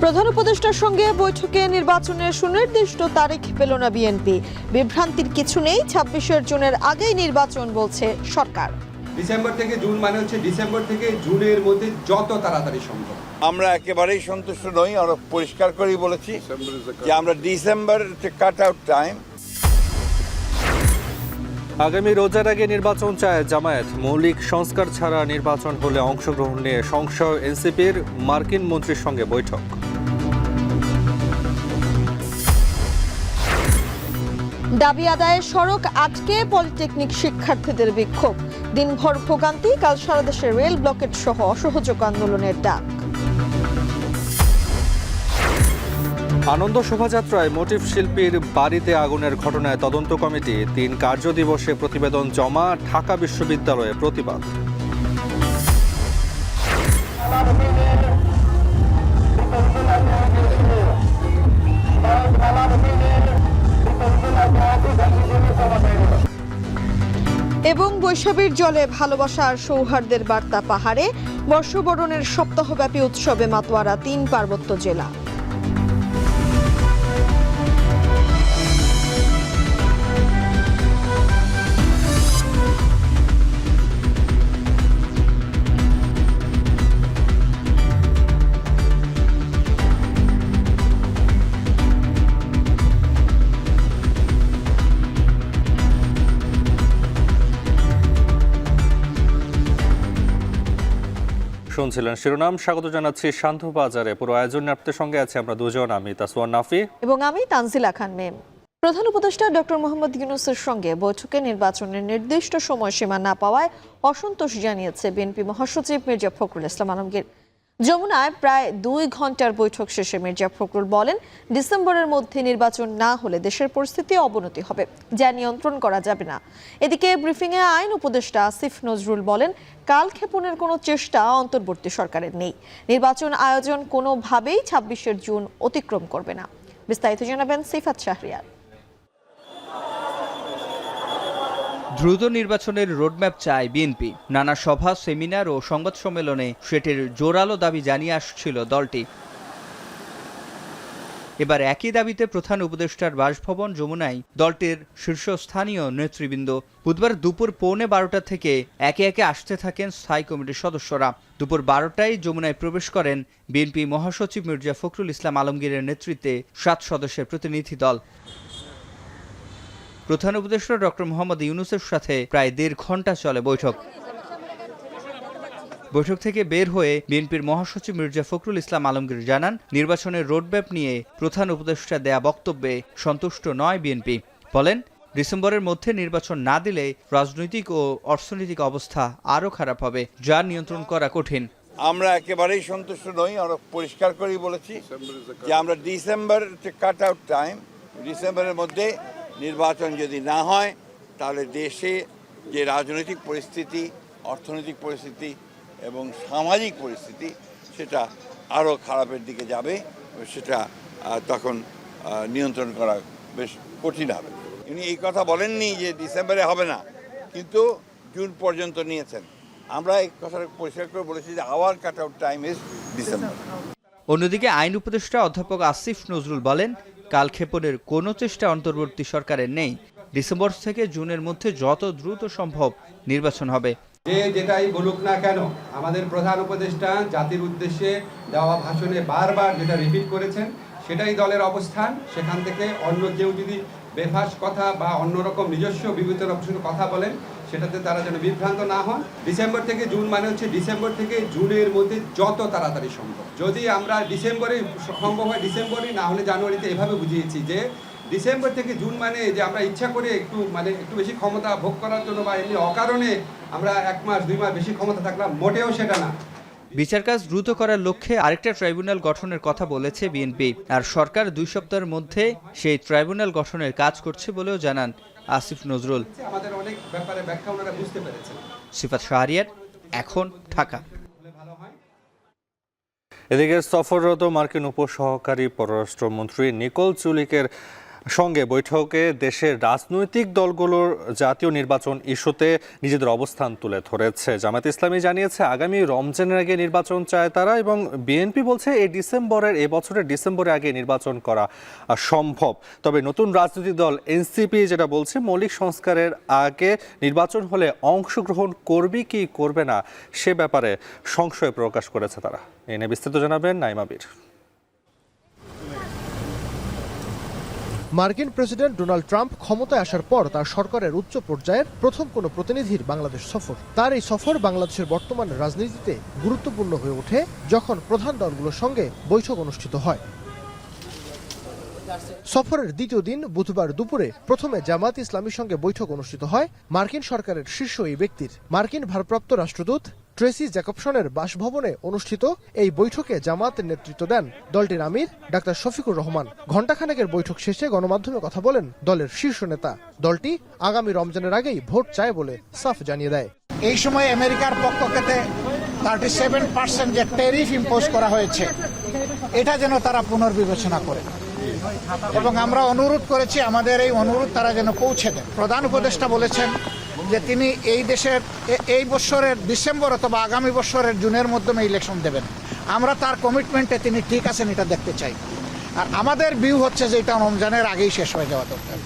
প্রধান উপদেষ্টার সঙ্গে বৈঠকে নির্বাচনের সুনির্দিষ্ট তারিখ পেল না বিএনপি। বিভ্রান্তির কিছু নেই, ২৬ জুনের আগেই নির্বাচন বলছে সরকার। ডিসেম্বর থেকে জুন মানে হচ্ছে ডিসেম্বর থেকে জুনের মধ্যে যত তাড়াতাড়ি সম্ভব। আমরা একেবারেই সন্তুষ্ট নই। আমরা পরিষ্কার করেই বলেছি যে আমরা ডিসেম্বর কাট আউট টাইম। আগামী রোজার আগে নির্বাচন চায় জামায়াত। মৌলিক সংস্কার ছাড়া নির্বাচন হলে অংশগ্রহণ নিয়ে সংশয় এনসিপির। মার্কিন মন্ত্রীর সঙ্গে বৈঠক। দাবি আদায়ে সড়ক আটকে পলিটেকনিক শিক্ষার্থীদের বিক্ষোভ। দিনভর ভোগান্তি, কাল সারা দেশে রেল ব্লকেট সহ অসহযোগ আন্দোলনের ডাক। আনন্দ শোভাযাত্রায় মোটিভ শিল্পীর বাড়িতে আগুনের ঘটনায় তদন্ত কমিটি। ৩ কার্যদিবসে প্রতিবেদন জমা, ঢাকা বিশ্ববিদ্যালয়ে প্রতিবাদ। এবং বৈশাখীর জলে ভালোবাসা আর সৌহার্দ্যের বার্তা পাহাড়ে। বর্ষবরণের সপ্তাহব্যাপী উৎসবে মাতোয়ারা ৩ পার্বত্য জেলা। শুনছিলেন শিরোনাম। স্বাগত জানাচ্ছি শান্ত বাজারে। পুরো আয়োজন আপনাদের সঙ্গে আছে আমরা দুজন, আমি তাসওয়ার নাফি এবং আমি তানজিলা খান মেম। প্রধান উপদেষ্টা ডক্টর মোহাম্মদ ইউনূসের সঙ্গে বৈঠকে নির্বাচনের নির্দিষ্ট সময়সীমা না পাওয়ায় অসন্তোষ জানিয়েছে বিএনপি মহাসচিব মির্জা ফখরুল ইসলাম আলমগীর। যমুনায় প্রায় 2 ঘন্টার বৈঠক শেষে মির্জা ফখরুল বলেন, ডিসেম্বরের মধ্যে নির্বাচন না হলে দেশের পরিস্থিতি অবনতি হবে, যা নিয়ন্ত্রণ করা যাবে না। এদিকে ব্রিফিংয়ে আইন উপদেষ্টা আসিফ নজরুল বলেন, কালক্ষেপণের কোনো চেষ্টা অন্তর্বর্তী সরকারের নেই। নির্বাচন আয়োজন কোনোভাবেই ২৬ জুন অতিক্রম করবে না। বিস্তারিত জানাবেন সিফাত শাহরিয়ার। দ্রুত নির্বাচনের রোডম্যাপ চায় বিএনপি। নানা সভা, সেমিনার ও সংবাদ সম্মেলনে সেটির জোরালো দাবি জানিয়ে আসছিল দলটি। এবার একই দাবিতে প্রধান উপদেষ্টার বাসভবন যমুনায় দলটির শীর্ষস্থানীয় নেতৃবৃন্দ। বুধবার দুপুর 11:15 থেকে একে একে আসতে থাকেন স্থায়ী কমিটির সদস্যরা। দুপুর 12টায় যমুনায় প্রবেশ করেন বিএনপি মহাসচিব মির্জা ফখরুল ইসলাম আলমগীরের নেতৃত্বে 7 সদস্যের প্রতিনিধি দল। প্রধান উপদেষ্টা ডক্টর মোহাম্মদ ইউনূসের সাথে প্রায় 1.5 ঘন্টা চলে বৈঠক। বৈঠক থেকে বের হয়ে বিএনপির মহাসচিব মির্জা ফখরুল ইসলাম আলমগীর জানান, নির্বাচনের রোডম্যাপ নিয়ে প্রধান উপদেষ্টা দেয়া বক্তব্যে সন্তুষ্ট নয় বিএনপি। বলেন, ডিসেম্বরের মধ্যে নির্বাচন না দিলে রাজনৈতিক ও অর্থনৈতিক অবস্থা আরও খারাপ হবে, যা নিয়ন্ত্রণ করা কঠিন। আমরা একেবারেই সন্তুষ্ট নই। আমরা পরিষ্কার করেই বলেছি যে আমরা ডিসেম্বর কাট আউট টাইম। ডিসেম্বরের মধ্যে নির্বাচন যদি না হয় তাহলে দেশে যে রাজনৈতিক পরিস্থিতি, অর্থনৈতিক পরিস্থিতি এবং সামাজিক পরিস্থিতি সেটা আরও খারাপের দিকে যাবে। সেটা তখন নিয়ন্ত্রণ করা বেশ কঠিন হবে। উনি এই কথা বলেননি যে ডিসেম্বরে হবে না, কিন্তু জুন পর্যন্ত নিয়েছেন। আমরা এই কথাটা পরিষ্কার করে বলেছি যে hour cut out time is December. অন্যদিকে আইন উপদেষ্টা অধ্যাপক আসিফ নজরুল বলেন, কালক্ষেপণের কোনো চেষ্টা অন্তর্বর্তী সরকারের নেই। ডিসেম্বর থেকে জুনের মধ্যে যত দ্রুত সম্ভব নির্বাচন হবে। যে যেটাই বলুক না কেন, আমাদের প্রধান উপদেষ্টা জাতির উদ্দেশ্যে দেওয়া ভাষণে বারবার যেটা রিপিট করেছেন সেটাই দলের অবস্থান। সেখান থেকে অন্য কেউ যদি বেফাস কথা বা অন্যরকম নিজস্ব বিবেচনা কথা বলেন, সেটাতে তারা যেন বিভ্রান্ত না হন। ডিসেম্বর থেকে জুন মানে হচ্ছে ডিসেম্বর থেকে জুনের মধ্যে যত তাড়াতাড়ি সম্ভব। যদি আমরা ডিসেম্বরে সম্ভব হয় ডিসেম্বরে, না হলে জানুয়ারিতে, এভাবে বুঝিয়েছি যে ডিসেম্বর থেকে জুন মানে যে আমরা ইচ্ছা করে একটু বেশি ক্ষমতা ভোগ করার জন্য বা এমনি অকারণে আমরা 1 মাস 2 মাস বেশি ক্ষমতা থাকলাম, মোটেও সেটা না। বিচার কাজ দ্রুত করার লক্ষ্যে আরেকটা ট্রাইব্যুনাল গঠনের কথা বলেছে বিএনপি, আর সরকার 2 সপ্তাহের মধ্যে সেই ট্রাইব্যুনাল গঠনের কাজ করছে বলেও জানান আসিফ নজরুল। আমাদের অনেক ব্যাপারে ব্যাখ্যা ওনারা বুঝতে পেরেছেন। সিফাত শাহরিয়ার, এখন ঢাকা। এদিকে সফররত মার্কিন উপসহকারী পররাষ্ট্রমন্ত্রী নিকোল চুলিকের সঙ্গে বৈঠকে দেশের রাজনৈতিক দলগুলোর জাতীয় নির্বাচন ইস্যুতে নিজেদের অবস্থান তুলে ধরেছে। জামায়াতে ইসলামী জানিয়েছে আগামী রমজানের আগে নির্বাচন চায় তারা, এবং বিএনপি বলছে এবছরের ডিসেম্বরের আগে নির্বাচন করা সম্ভব। তবে নতুন রাজনৈতিক দল এনসিপি যেটা বলছে, মৌলিক সংস্কারের আগে নির্বাচন হলে অংশগ্রহণ করবে কি করবে না সে ব্যাপারে সংশয় প্রকাশ করেছে তারা। এ নিয়ে বিস্তারিত জানাবেন নাইমা বীর। মার্কিন প্রেসিডেন্ট ডোনাল্ড ট্রাম্প ক্ষমতায় আসার পর তার সরকারের উচ্চ পর্যায়ের প্রথম কোনো প্রতিনিধির বাংলাদেশ সফর। তার এই সফর বাংলাদেশের বর্তমান রাজনীতিতে গুরুত্বপূর্ণ হয়ে ওঠে যখন প্রধান দলগুলোর সঙ্গে বৈঠক অনুষ্ঠিত হয়। সফরের দ্বিতীয় দিন বুধবার দুপুরে প্রথমে জামায়াত ইসলামীর সঙ্গে বৈঠক অনুষ্ঠিত হয় মার্কিন সরকারের শীর্ষ এই ব্যক্তির। মার্কিন ভারপ্রাপ্ত রাষ্ট্রদূত ট্রেসি জ্যাকবসনের বাসভবনে অনুষ্ঠিত এই বৈঠকে জামায়াতের নেতৃত্ব দেন দলটির আমির ডাক্তার শফিকুর রহমান। ঘণ্টাখানেকের বৈঠক শেষে গণমাধ্যমে কথা বলেন দলের শীর্ষ নেতা। দলটি আগামী রমজানের আগেই ভোট চায় বলে সাফ জানিয়ে দেয়। এই সময় আমেরিকার পক্ষ থেকে 37% যে ট্যারিফ ইম্পোজ করা হয়েছে, এটা যেন তারা পুনর্বিবেচনা করে, এবং আমরা অনুরোধ করেছি আমাদের এই অনুরোধ তারা যেন পৌঁছে দেন। প্রধান উপদেষ্টা বলেছেন যে তিনি এই বছরের ডিসেম্বর অথবা আগামী বছরের জুনের মাধ্যমে ইলেকশন দেবেন। আমরা তার কমিটমেন্টে তিনি ঠিক আছেন এটা দেখতে চাই, আর আমাদের ভিউ হচ্ছে যে এটা রমজানের আগেই শেষ হয়ে যাওয়া দরকার।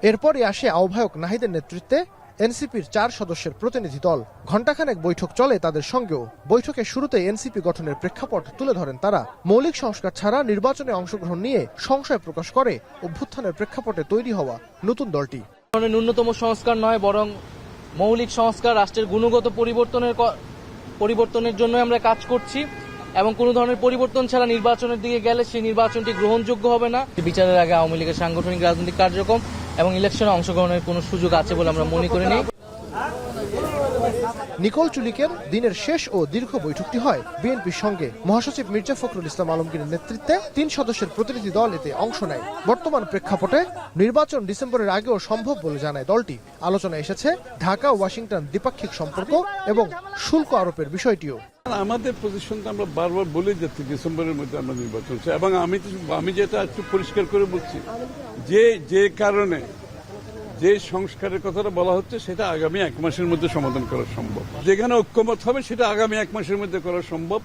এরপরই আসে আহ্বায়ক নাহিদের নেতৃত্বে এনসিপির 4 সদস্যের প্রতিনিধি দল। ঘণ্টাখানেক বৈঠক চলে তাদের সঙ্গেও। বৈঠকের শুরুতে এনসিপি গঠনের প্রেক্ষাপট তুলে ধরেন তারা। মৌলিক সংস্কার ছাড়া নির্বাচনে অংশগ্রহণ নিয়ে সংশয় প্রকাশ করে অভ্যুত্থানের প্রেক্ষাপটে তৈরি হওয়া নতুন দলটি। ন্যূনতম সংস্কার নয়, বরং মৌলিক সংস্কার, রাষ্ট্রের গুণগত পরিবর্তনের জন্য আমরা কাজ করছি, এবং কোনো ধরনের পরিবর্তন ছাড়া নির্বাচনের দিকে গেলে সেই নির্বাচনটি গ্রহণযোগ্য হবে না। বিচারের আগে আওয়ামী লীগের সাংগঠনিক রাজনৈতিক কার্যক্রম এবং ইলেকশনে অংশগ্রহণের কোনো সুযোগ আছে বলে আমরা মনে করি নি। নিকোল চুলিকের দিনের শেষ ও দীর্ঘ বৈঠকটি হয় বিএনপির সঙ্গে। মহাসচিব মির্জা ফখরুল ইসলাম আলমগীরের নেতৃত্বে 3 সদস্যের প্রতিনিধি দল এতে অংশ নেয়। বর্তমান প্রেক্ষাপটে নির্বাচন ডিসেম্বরের আগেও সম্ভব বলে জানায় দলটি। আলোচনায় এসেছে ঢাকা ওয়াশিংটন দ্বিপাক্ষিক সম্পর্ক এবং শুল্ক আরোপের বিষয়টিও। আমাদের পজিশনটা আমরা বারবার বলে যাচ্ছি ডিসেম্বরের মধ্যে আমরা নির্বাচন চাই, এবং আমি যেটা একটু পরিষ্কার করে বলছি যে কারণে যে সংস্কারের কথাটা বলা হচ্ছে সেটা আগামী 1 মাসের মধ্যে সমাধান করা সম্ভব। যেখানে ঐক্যমত হবে সেটা আগামী 1 মাসের মধ্যে করা সম্ভব।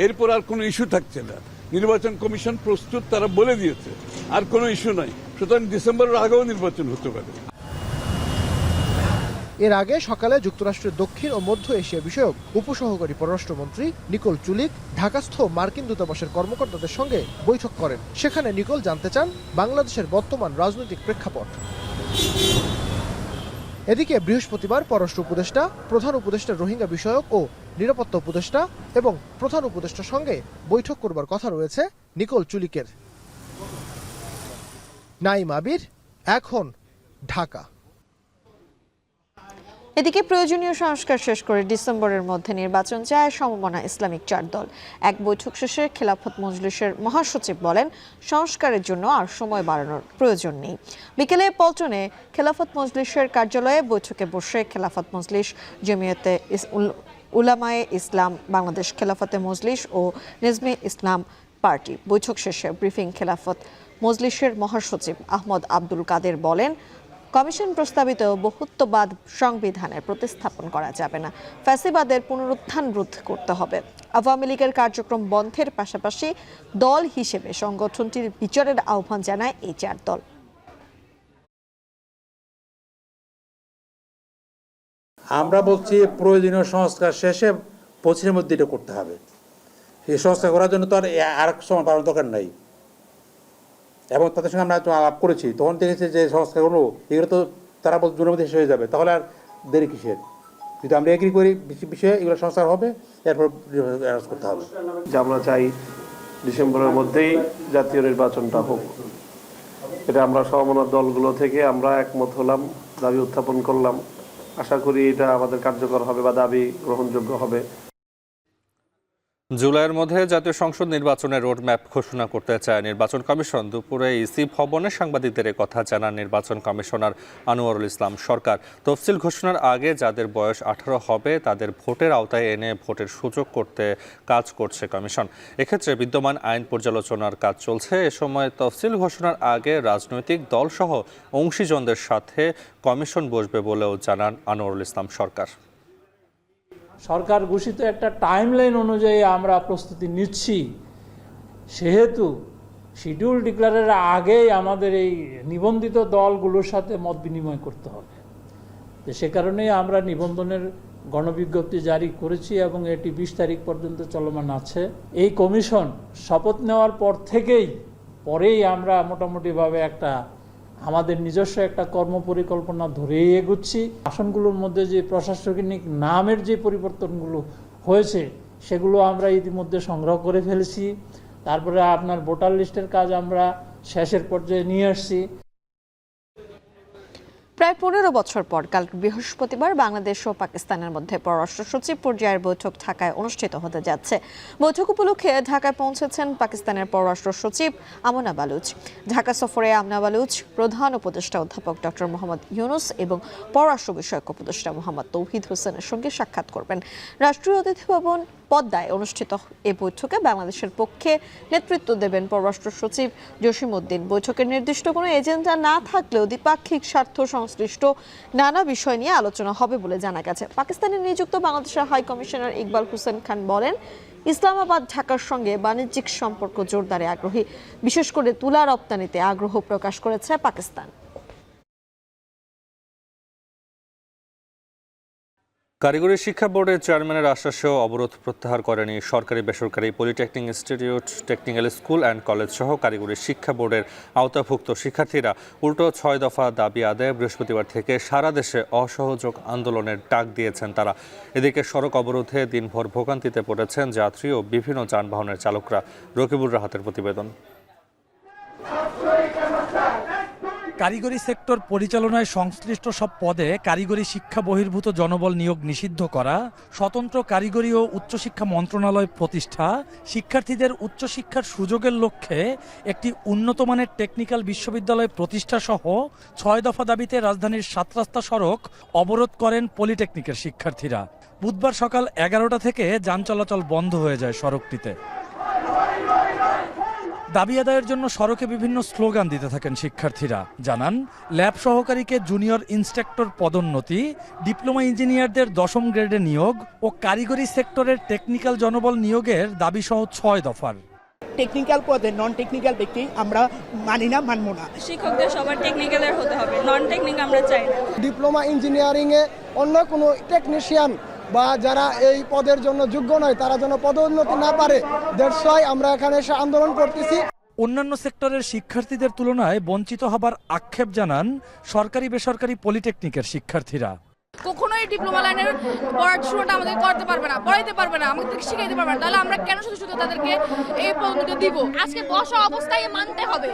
এরপর আর কোনো ইস্যু থাকছে না। নির্বাচন কমিশন প্রস্তুত, তারা বলে দিয়েছে, আর কোনো ইস্যু নাই। সুতরাং ডিসেম্বরের আগেও নির্বাচন হতে পারে। এর আগে সকালে যুক্তরাষ্ট্রের দক্ষিণ ও মধ্য এশিয়া বিষয়ক উপসহকারী পররাষ্ট্রমন্ত্রী নিকোল চুলিক ঢাকাস্থ মার্কিন দূতাবাসের কর্মকর্তাদের সঙ্গে বৈঠক করেন। সেখানে নিকোল জানতে চান বাংলাদেশের বর্তমান রাজনৈতিক প্রেক্ষাপট। এদিকে বৃহস্পতিবার পররাষ্ট্র উপদেষ্টা, প্রধান উপদেষ্টা রোহিঙ্গা বিষয়ক ও নিরাপত্তা উপদেষ্টা এবং প্রধান উপদেষ্টার সঙ্গে বৈঠক করবার কথা রয়েছে নিকোল চুলিকের। নাইম আবির, এখন, ঢাকা। এদিকে প্রয়োজনীয় সংস্কার শেষ করে ডিসেম্বরের মধ্যে নির্বাচন চায় সমমনা ইসলামিক 4 দল। এক বৈঠক শেষে খেলাফত মজলিসের মহাসচিব বলেন সংস্কারের জন্য আর সময় বাড়ানোর প্রয়োজন নেই। বিকেলে পল্টনে খেলাফত মজলিসের কার্যালয়ে বৈঠকে বসে খেলাফত মজলিস, জমিয়তে উলামায়ে ইসলাম, বাংলাদেশ খেলাফতে মজলিস ও নেজমে ইসলাম পার্টি। বৈঠক শেষে ব্রিফিং খেলাফত মজলিসের মহাসচিব আহমদ আব্দুল কাদের বলেন, কমিশন প্রস্তাবিত বহুত্ববাদ সংবিধানের প্রতিস্থাপন করা যাবে না, ফ্যাসিবাদের পুনরুত্থান রোধ করতে হবে। আওয়ামী লীগের কার্যক্রম বন্ধের পাশাপাশি দল হিসেবে সংগঠনটির বিচারের আহ্বান জানায় এই 4 দল। আমরা বলছি প্রয়োজনীয় সংস্কার শেষে 25-এর মধ্যে এটা করতে হবে। এই সংস্কার করার জন্য তো আর সময় পাওয়ার দরকার নাই, এবং তাদের সঙ্গে আমরা আলাপ করেছি, তখন দেখেছি যে সংস্কারগুলো এগুলো তো তারা জুনের মধ্যে শেষ হয়ে যাবে, তাহলে আর দেরি কিসের? যদি আমরা এগ্রি করি বিষয়ে এগুলো সংস্কার হবে, এরপর অ্যানাউন্স করতে হবে। যে আমরা চাই ডিসেম্বরের মধ্যেই জাতীয় নির্বাচনটা হোক, এটা আমরা সমমনা দলগুলো থেকে আমরা একমত হলাম, দাবি উত্থাপন করলাম। আশা করি এটা আমাদের কার্যকর হবে বা দাবি গ্রহণযোগ্য হবে। জুলাইয়ের মধ্যে জাতীয় সংসদ নির্বাচনের রোডম্যাপ ঘোষণা করতে চায় নির্বাচন কমিশন। দুপুরে ইসি ভবনে সাংবাদিকদের কথা জানান নির্বাচন কমিশনার আনোয়ারুল ইসলাম সরকার। তফসিল ঘোষণার আগে যাদের বয়স 18 হবে তাদের ভোটের আওতায় এনে ভোটের সুযোগ করতে কাজ করছে কমিশন। এক্ষেত্রে বিদ্যমান আইন পর্যালোচনার কাজ চলছে। এ সময় তফসিল ঘোষণার আগে রাজনৈতিক দলসহ অংশীজনদের সাথে কমিশন বসবে বলেও জানান আনোয়ারুল ইসলাম সরকার। সরকার ঘোষিত একটা টাইমলাইন অনুযায়ী আমরা প্রস্তুতি নিচ্ছি, সেহেতু শিডিউল ডিক্লারের আগেই আমাদের এই নিবন্ধিত দলগুলোর সাথে মত বিনিময় করতে হবে। তো সে কারণেই আমরা নিবন্ধনের গণবিজ্ঞপ্তি জারি করেছি এবং এটি 20 তারিখ পর্যন্ত চলমান আছে। এই কমিশন শপথ নেওয়ার পর থেকেই পরেই আমরা মোটামুটিভাবে আমাদের নিজস্ব একটা কর্মপরিকল্পনা ধরেই এগুচ্ছি। আসনগুলোর মধ্যে যে প্রশাসনিক নামের যে পরিবর্তনগুলো হয়েছে সেগুলো আমরা ইতিমধ্যে সংগ্রহ করে ফেলেছি। তারপরে আপনার ভোটার লিস্টের কাজ আমরা শেষের পর্যায়ে নিয়ে আসছি। প্রায় 15 বছর পর কাল বৃহস্পতিবার বাংলাদেশ ও পাকিস্তানের মধ্যে পররাষ্ট্র সচিব পর্যায়ের বৈঠক ঢাকায় অনুষ্ঠিত হতে যাচ্ছে। বৈঠক উপলক্ষে ঢাকায় পৌঁছেছেন পাকিস্তানের পররাষ্ট্র সচিব আমনা বালুচ। ঢাকা সফরে আমনা বালুচ প্রধান উপদেষ্টা অধ্যাপক ডক্টর মোহাম্মদ ইউনুস এবং পররাষ্ট্র বিষয়ক উপদেষ্টা মোহাম্মদ তৌহিদ হোসেনের সঙ্গে সাক্ষাৎ করবেন। রাষ্ট্রীয় অতিথি ভবন পদ্মায় অনুষ্ঠিত এই বৈঠকে বাংলাদেশের পক্ষে নেতৃত্ব দেবেন পররাষ্ট্র সচিব জসিমউদ্দিন। বৈঠকের নির্দিষ্ট কোনো এজেন্ডা না থাকলেও দ্বিপাক্ষিক স্বার্থ সংশ্লিষ্ট নানা বিষয় নিয়ে আলোচনা হবে বলে জানা গেছে। পাকিস্তানে নিযুক্ত বাংলাদেশের হাই কমিশনার ইকবাল হোসেন খান বলেন, ইসলামাবাদ ঢাকার সঙ্গে বাণিজ্যিক সম্পর্ক জোরদারে আগ্রহী, বিশেষ করে তুলা রপ্তানিতে আগ্রহ প্রকাশ করেছে পাকিস্তান। কারিগরি শিক্ষা বোর্ডের চেয়ারম্যানের আশ্বাসেও অবরোধ প্রত্যাহার করেনি সরকারি বেসরকারি polytechnic institute, technical school and college সহ কারিগরি শিক্ষা বোর্ডের আওতাভুক্ত শিক্ষার্থীরা। উল্টো 6 দফা দাবি আদায়ে বৃহস্পতিবার থেকে সারা দেশে অসহযোগ আন্দোলনের ডাক দিয়েছেন তারা। এদিকে সড়ক অবরোধে দিনভর ভোগান্তিতে পড়েছেন যাত্রী ও বিভিন্ন যানবাহনের চালকরা। রকিবুর রাহাতের প্রতিবেদন। কারিগরি সেক্টর পরিচালনায় সংশ্লিষ্ট সব পদে কারিগরি শিক্ষা বহির্ভূত জনবল নিয়োগ নিষিদ্ধ করা, স্বতন্ত্র কারিগরি ও উচ্চশিক্ষা মন্ত্রণালয় প্রতিষ্ঠা, শিক্ষার্থীদের উচ্চশিক্ষার সুযোগের লক্ষ্যে একটি উন্নতমানের টেকনিক্যাল বিশ্ববিদ্যালয় প্রতিষ্ঠা সহ 6 দফা দাবিতে রাজধানীর 7 রাস্তা সড়ক অবরোধ করেন পলিটেকনিকের শিক্ষার্থীরা। বুধবার সকাল 11টা থেকে যান চলাচল বন্ধ হয়ে যায় সড়কটিতে। দাবি আদায়ের জন্য সড়কে বিভিন্ন স্লোগান দিতে থাকেন শিক্ষার্থীরা। জানান, ল্যাব সহকারীকে জুনিয়র ইন্সট্রাক্টর পদোন্নতি, ডিপ্লোমা ইঞ্জিনিয়ারদের 10ম গ্রেডে নিয়োগ ও কারিগরি সেক্টরের টেকনিক্যাল জনবল নিয়োগের দাবি সহ 6 দফার। টেকনিক্যাল পদে নন টেকনিক্যাল ব্যক্তি আমরা মানি না, মানবো না। শিক্ষকদের সবার টেকনিক্যালের হতে হবে, নন টেকনিক আমরা চাই না। ডিপ্লোমা ইঞ্জিনিয়ারিং এ অন্য কোনো টেকনিশিয়ান বা যারা এই পদের জন্য যোগ্য নয় তারা যেন পদোন্নতি না পারে, দ্যাটস ওয়াই আমরা এখানে এসে আন্দোলন করতেছি। অন্যান্য সেক্টরের শিক্ষার্থীদের তুলনায় বঞ্চিত হবার আক্ষেপ জানান সরকারি বেসরকারি পলিটেকনিকের শিক্ষার্থীরা। কখনোই ডিপ্লোমা লাইনের পড়াশোনাটা আমাদের করতে পারবে না, পড়াইতে পারবে না, আমাদেরকে শিখাইতে পারবে না, তাহলে আমরা কেন শুধু শুধু তাদেরকে এই পদোন্নতি দিব? আজকে বসা অবস্থায় মানতে হবে।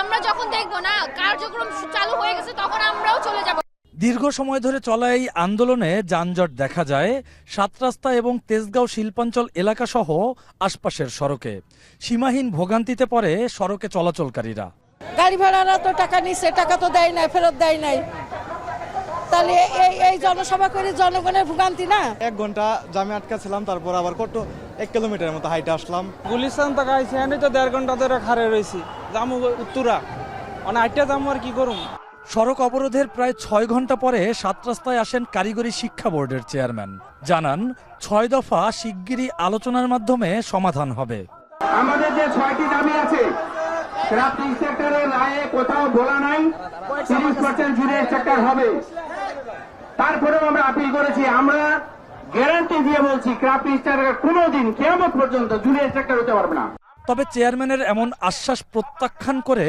আমরা যখন দেখব না কার্যক্রম চালু হয়ে গেছে তখন আমরাও চলে যাব। দীর্ঘ সময় ধরে চলা এই আন্দোলনে যানজট দেখা যায় 7 রাস্তা এবং তেজগাঁও শিল্পাঞ্চল এলাকা সহ আশপাশের সড়কে। সীমাহীন ভোগান্তিতে পড়ে সড়কে চলাচলকারীরা। গাড়ি ভাড়ারা তো টাকা নিচ্ছে, টাকা তো দেয় নাই, ফেরত দেয় নাই, তাহলে এই জনসভা করে জনগণের ভোগান্তি না। 1 ঘন্টা জামে আটকা ছিলাম, তারপর আবার কত 1 কিলোমিটারের মতো হাইটে আসলাম। গুলিস্তান থেকে আইছি, আমি তো 1.5 ঘন্টা ধরে খাড়ে রয়েছি, জামু উত্তরা মানে আইটা জামু আর কি করুম। সড়ক অবরোধের প্রায় 6 ঘন্টা পরে 7 রাস্তায় আসেন কারিগরি শিক্ষা বোর্ডের চেয়ারম্যান। জানান, 6 দফা শিগগিরই আলোচনার মাধ্যমে সমাধান হবে। আমাদের যে 6টি দাবি আছে, ক্রাফটিং সেক্টরের রায়ে কোথাও বলা নাই 30% জুনিয়র সেক্টর হবে। তারপরেও আমরা আপিল করেছি, আমরা গ্যারান্টি দিয়ে বলছি ক্রাফটিং সেক্টর কোনোদিন কিয়ামত পর্যন্ত জুনিয়র সেক্টর হতে পারবে না। তবে চেয়ারম্যানের এমন আশ্বাস প্রত্যাখ্যান করে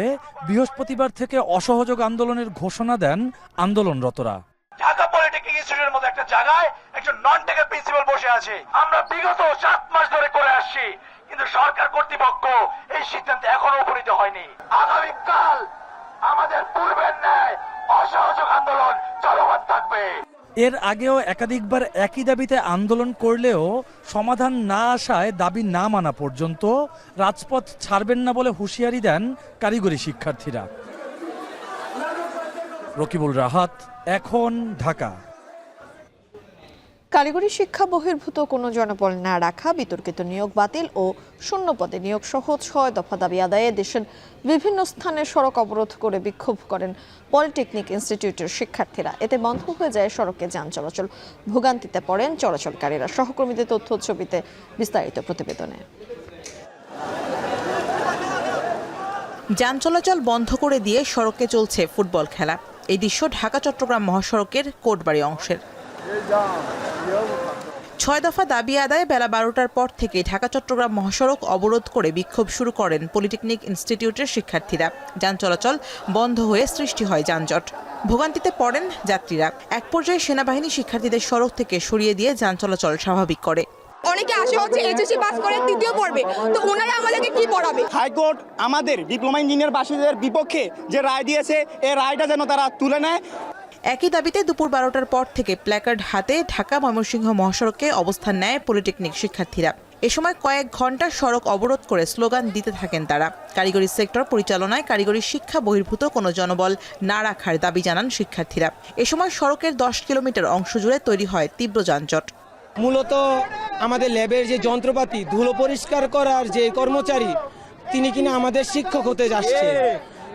বৃহস্পতিবার থেকে অসহযোগ আন্দোলনের ঘোষণা দেন আন্দোলনরতরা। ঢাকা পলিটেকনিক ইনস্টিটিউটের মধ্যে একটা জায়গায় একজন নন টেকের প্রিন্সিপাল বসে আছে। আমরা বিগত 7 মাস ধরে করে আসছি, কিন্তু সরকার কর্তৃপক্ষ এই সিদ্ধান্তে এখনো উপনীত হয়নি। আগামীকাল আমাদের পূর্বের ন্যায় অসহযোগ আন্দোলন চলমান থাকবে। এর আগেও একাধিকবার একই দাবিতে আন্দোলন করলেও সমাধান না আসায় দাবি না মানা পর্যন্ত রাজপথ ছাড়বেন না বলে হুঁশিয়ারি দেন কারিগরি শিক্ষার্থীরা। রকিবুল রাহাত, এখন, ঢাকা। কারিগরি শিক্ষা বহির্ভূত কোনো জনবল না রাখা, বিতর্কিত নিয়োগ বাতিল ও শূন্য পদে নিয়োগ সহ 6 দফা দাবি আদায়ে দেশের বিভিন্ন স্থানে সড়ক অবরোধ করে বিক্ষোভ করেন পলিটেকনিক ইনস্টিটিউটের শিক্ষার্থীরা। এতে বন্ধ হয়ে যায় সড়কে যান চলাচল, ভোগান্তিতে পড়েন চলাচলকারীরা। সহকর্মীদের তথ্য ছবিতে বিস্তারিত প্রতিবেদনে। যান চলাচল বন্ধ করে দিয়ে সড়কে চলছে ফুটবল খেলা। এই দৃশ্য ঢাকা চট্টগ্রাম মহাসড়কের কোটবাড়ি অংশের। 6 দফা দাবি আদায়ে বেলা 12টার পর থেকে ঢাকা চট্টগ্রাম মহাসড়ক অবরোধ করে বিক্ষোভ শুরু করেন পলিটেকনিক ইনস্টিটিউটের শিক্ষার্থীরা। যান চলাচল বন্ধ হয়ে সৃষ্টি হয় যানজট, ভোগান্তিতে পড়েন যাত্রীরা। এক পর্যায়ে সেনাবাহিনী শিক্ষার্থীদের সড়ক থেকে সরিয়ে দিয়ে যান চলাচল স্বাভাবিক করে। অনেকে আসে হচ্ছে এইচএসসি পাস করে তৃতীয় পর্বে, তো ওনারা আমাদেরকে কি পড়াবে? হাইকোর্ট আমাদের ডিপ্লোমা ইঞ্জিনিয়ারবাসীদের বিপক্ষে যে রায় দিয়েছে, এই রায়টা যেন তারা তুলে নেয়। একই দাবিতে দুপুর 12টার পর থেকে প্ল্যাকার্ড হাতে ঢাকা ময়মনসিংহ মহাসড়কে অবস্থান নেয় পলিটেকনিক শিক্ষার্থীরা। এ সময় কয়েক ঘন্টা সড়ক অবরোধ করে স্লোগান দিতে থাকেন তারা। কারিগরি সেক্টর পরিচালনায় কারিগরি শিক্ষা বহির্ভূত কোনো জনবল না রাখার দাবি জানান শিক্ষার্থীরা। এ সময় সড়কের 10 কিলোমিটার অংশ জুড়ে তৈরি হয় তীব্র যানজট। মূলত আমাদের ল্যাবের যে যন্ত্রপাতি ধুলো পরিষ্কার করার যে কর্মচারী, তিনি কিনা আমাদের শিক্ষক হতে যাচ্ছে,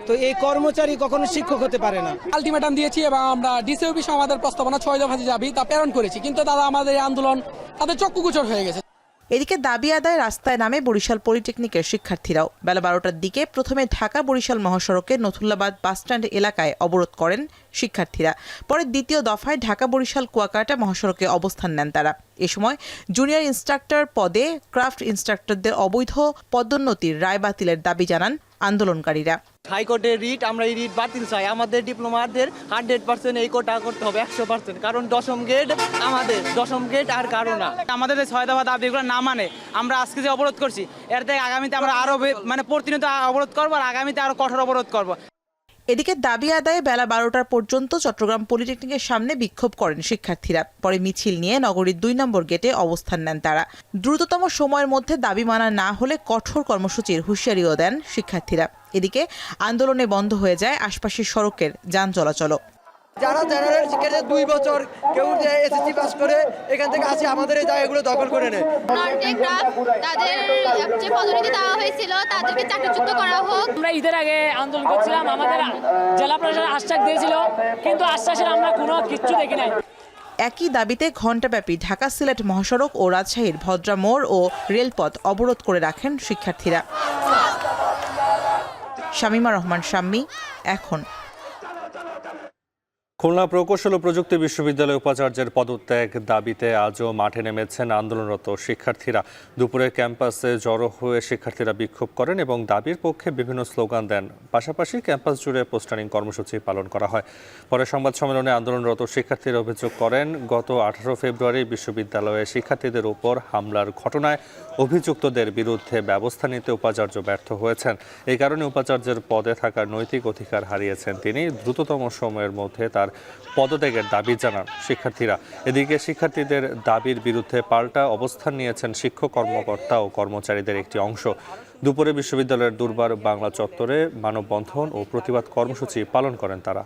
তো এই কর্মচারী কখনো শিক্ষক হতে পারে না। আলটিমেটাম দিয়েছি এবং আমরা ডিসি অফিসে আমাদের প্রস্তাবনা 6 দফা দাবি তা প্রেরণ করেছি, কিন্তু তারা আমাদের এই আন্দোলন তাদের চক্ষুগোচর হয়ে গেছে। এদিকে দাবি আদায় রাস্তায় নামে বরিশাল পলিটেকনিকের শিক্ষার্থীরাও। বেলা 12টার দিকে প্রথমে ঢাকা বরিশাল মহাসড়কে নথুল্লাবাদ বাসস্ট্যান্ড এলাকায় অবরোধ করেন শিক্ষার্থীরা। পরে দ্বিতীয় দফায় ঢাকা বরিশাল কুয়াকাটা মহাসড়কে অবস্থান নেন তারা। এ সময় জুনিয়র ইনস্ট্রাক্টর পদে ক্রাফট ইনস্ট্রাক্টরদের অবৈধ পদোন্নতির রায় বাতিলের দাবি জানান আন্দোলনকারীরা। হাইকোর্টের রিট, আমরা এই রিট বাতিল চাই। আমাদের ডিপ্লোমাদের 100% এই কোটা করতে হবে, 100%, কারণ দশম গ্রেড আর কারো না। আমাদের 6 দফা দাবিগুলো না মানে আমরা আজকে যে অবরোধ করছি, এর থেকে আগামীতে আমরা আরো প্রতিনিয়ত অবরোধ করবো আর আগামীতে আরো কঠোর অবরোধ করবো। এদিকে দাবি আদায়ে বেলা 12টার পর্যন্ত চট্টগ্রাম পলিটেকনিকের সামনে বিক্ষোভ করেন শিক্ষার্থীরা। পরে মিছিল নিয়ে নগরীর 2 নম্বর গেটে অবস্থান নেন তারা। দ্রুততম সময়ের মধ্যে দাবি মানা না হলে কঠোর কর্মসূচির হুঁশিয়ারিও দেন শিক্ষার্থীরা। এদিকে আন্দোলনে বন্ধ হয়ে যায় আশপাশের সড়কের যান চলাচলও। যারা জেনারেল শিক্ষার্থী 2 বছর কেউ এসএসসি পাস করে এখান থেকে আসে আমাদের এই জায়গাগুলো দখল করে নেয়। তাদের যে পদোন্নতি দেওয়া হয়েছিল তাদেরকে চাকরিচ্যুত করা হোক। আমরা ঈদের আগে আন্দোলন করছিলাম, আমাদের জেলা প্রশাসন আশ্বাস দিয়েছিল, কিন্তু আশ্বাসের আমরা কোনো কিচ্ছু দেখি নাই। একই দাবিতে ঘণ্টাব্যাপী ঢাকা সিলেট মহাসড়ক ও রাজশাহীর ভদ্রা মোড় ও রেলপথ অবরোধ করে রাখেন শিক্ষার্থীরা। শামীমা রহমান শাম্মী, এখন। খুলনা প্রকৌশল ও প্রযুক্তি বিশ্ববিদ্যালয় উপাচার্যের পদত্যাগ দাবিতে আজও মাঠে নেমেছেন আন্দোলনরত শিক্ষার্থীরা। দুপুরে ক্যাম্পাসে জড়ো হয়ে শিক্ষার্থীরা বিক্ষোভ করেন এবং দাবির পক্ষে বিভিন্ন স্লোগান দেন। পাশাপাশি ক্যাম্পাস জুড়ে পোস্টারিং কর্মসূচি পালন করা হয়। পরে সংবাদ সম্মেলনে আন্দোলনরত শিক্ষার্থীরা অভিযোগ করেন, গত 18 ফেব্রুয়ারি বিশ্ববিদ্যালয়ে শিক্ষার্থীদের উপর হামলার ঘটনায় অভিযুক্তদের বিরুদ্ধে ব্যবস্থা নিতে উপাচার্য ব্যর্থ হয়েছেন। এই কারণে উপাচার্যের পদে থাকার নৈতিক অধিকার হারিয়েছেন তিনি। দ্রুততম সময়ের মধ্যে তার পদত্যাগের দাবি জানান শিক্ষার্থীরা। এদিকে শিক্ষার্থীদের দাবির বিরুদ্ধে পাল্টা অবস্থান নিয়েছেন শিক্ষক, কর্মকর্তা ও কর্মচারীদের একটি অংশ। দুপুরে বিশ্ববিদ্যালয়ের দুর্বার বাংলা চত্বরে মানববন্ধন ও প্রতিবাদ কর্মসূচি পালন করেন তারা।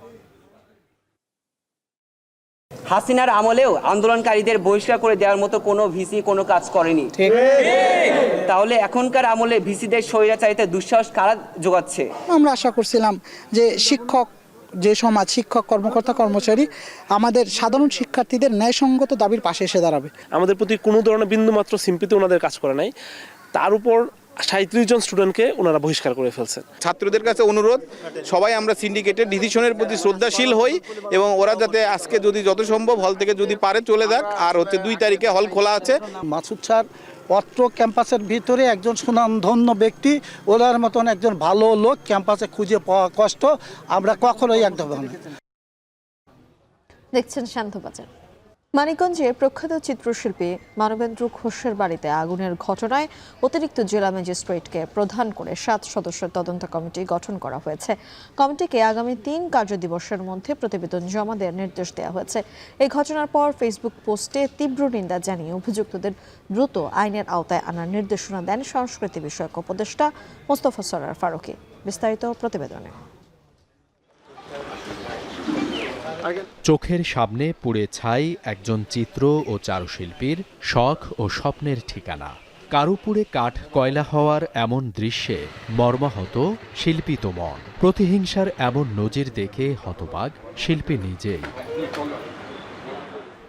হাসিনার আমলেও আন্দোলনকারীদের বহিষ্কার করে দেওয়ার মতো কোনো ভিসি কোনো কাজ করেনি, তাহলে এখনকার আমলে ভিসিদের স্বৈরাচারিতার দুঃসাহস কারা যোগাচ্ছে? আমরা আশা করছিলাম যে শিক্ষক, যে সমাজ, শিক্ষক, কর্মকর্তা, কর্মচারী আমাদের সাধারণ শিক্ষার্থীদের ন্যায়সঙ্গত দাবির পাশে এসে দাঁড়াবে। আমাদের প্রতি কোনো ধরনের বিন্দুমাত্র সিম্পিতে ওনাদের কাজ করে নাই, তার উপর 37 জন স্টুডেন্টকে ওনারা বহিষ্কার করে ফেলছেন। ছাত্রদের কাছে অনুরোধ, সবাই আমরা সিন্ডিকেটের ডিসিশনের প্রতি শ্রদ্ধাশীল হই এবং ওরা যাতে আজকে যদি যত সম্ভব হল থেকে যদি পারে চলে যাক। আর 2 তারিখে হল খোলা আছে। মাসুদ স্যার অত্র ক্যাম্পাসের ভিতরে একজন সুনামধন্য ব্যক্তি, ওনার মতন একজন ভালো লোক ক্যাম্পাসে খুঁজে পাওয়া কষ্ট, আমরা কখনোই একদম না। দেখছেন শান্তবাজার। মানিকগঞ্জে প্রখ্যাত চিত্রশিল্পী মানবেন্দ্র ঘোষের বাড়িতে আগুনের ঘটনায় অতিরিক্ত জেলা ম্যাজিস্ট্রেটকে প্রধান করে 7 সদস্যের তদন্ত কমিটি গঠন করা হয়েছে। কমিটিকে আগামী 3 কার্যদিবসের মধ্যে প্রতিবেদন জমা দেওয়ার নির্দেশ দেওয়া হয়েছে। এই ঘটনার পর ফেসবুক পোস্টে তীব্র নিন্দা জানিয়ে অভিযুক্তদের দ্রুত আইনের আওতায় আনার নির্দেশনা দেন সংস্কৃতি বিষয়ক উপদেষ্টা মোস্তফা সরোয়ার ফারুকী। বিস্তারিত প্রতিবেদনে। চোখের সামনে পুড়ে ছাই একজন চিত্র ও চারুশিল্পীর শখ ও স্বপ্নের ঠিকানা। কারো পুড়ে কাঠ কয়লা হওয়ার এমন দৃশ্যে মর্মাহত শিল্পী তো মন। প্রতিহিংসার এমন নজির দেখে হতবাক শিল্পী নিজেই।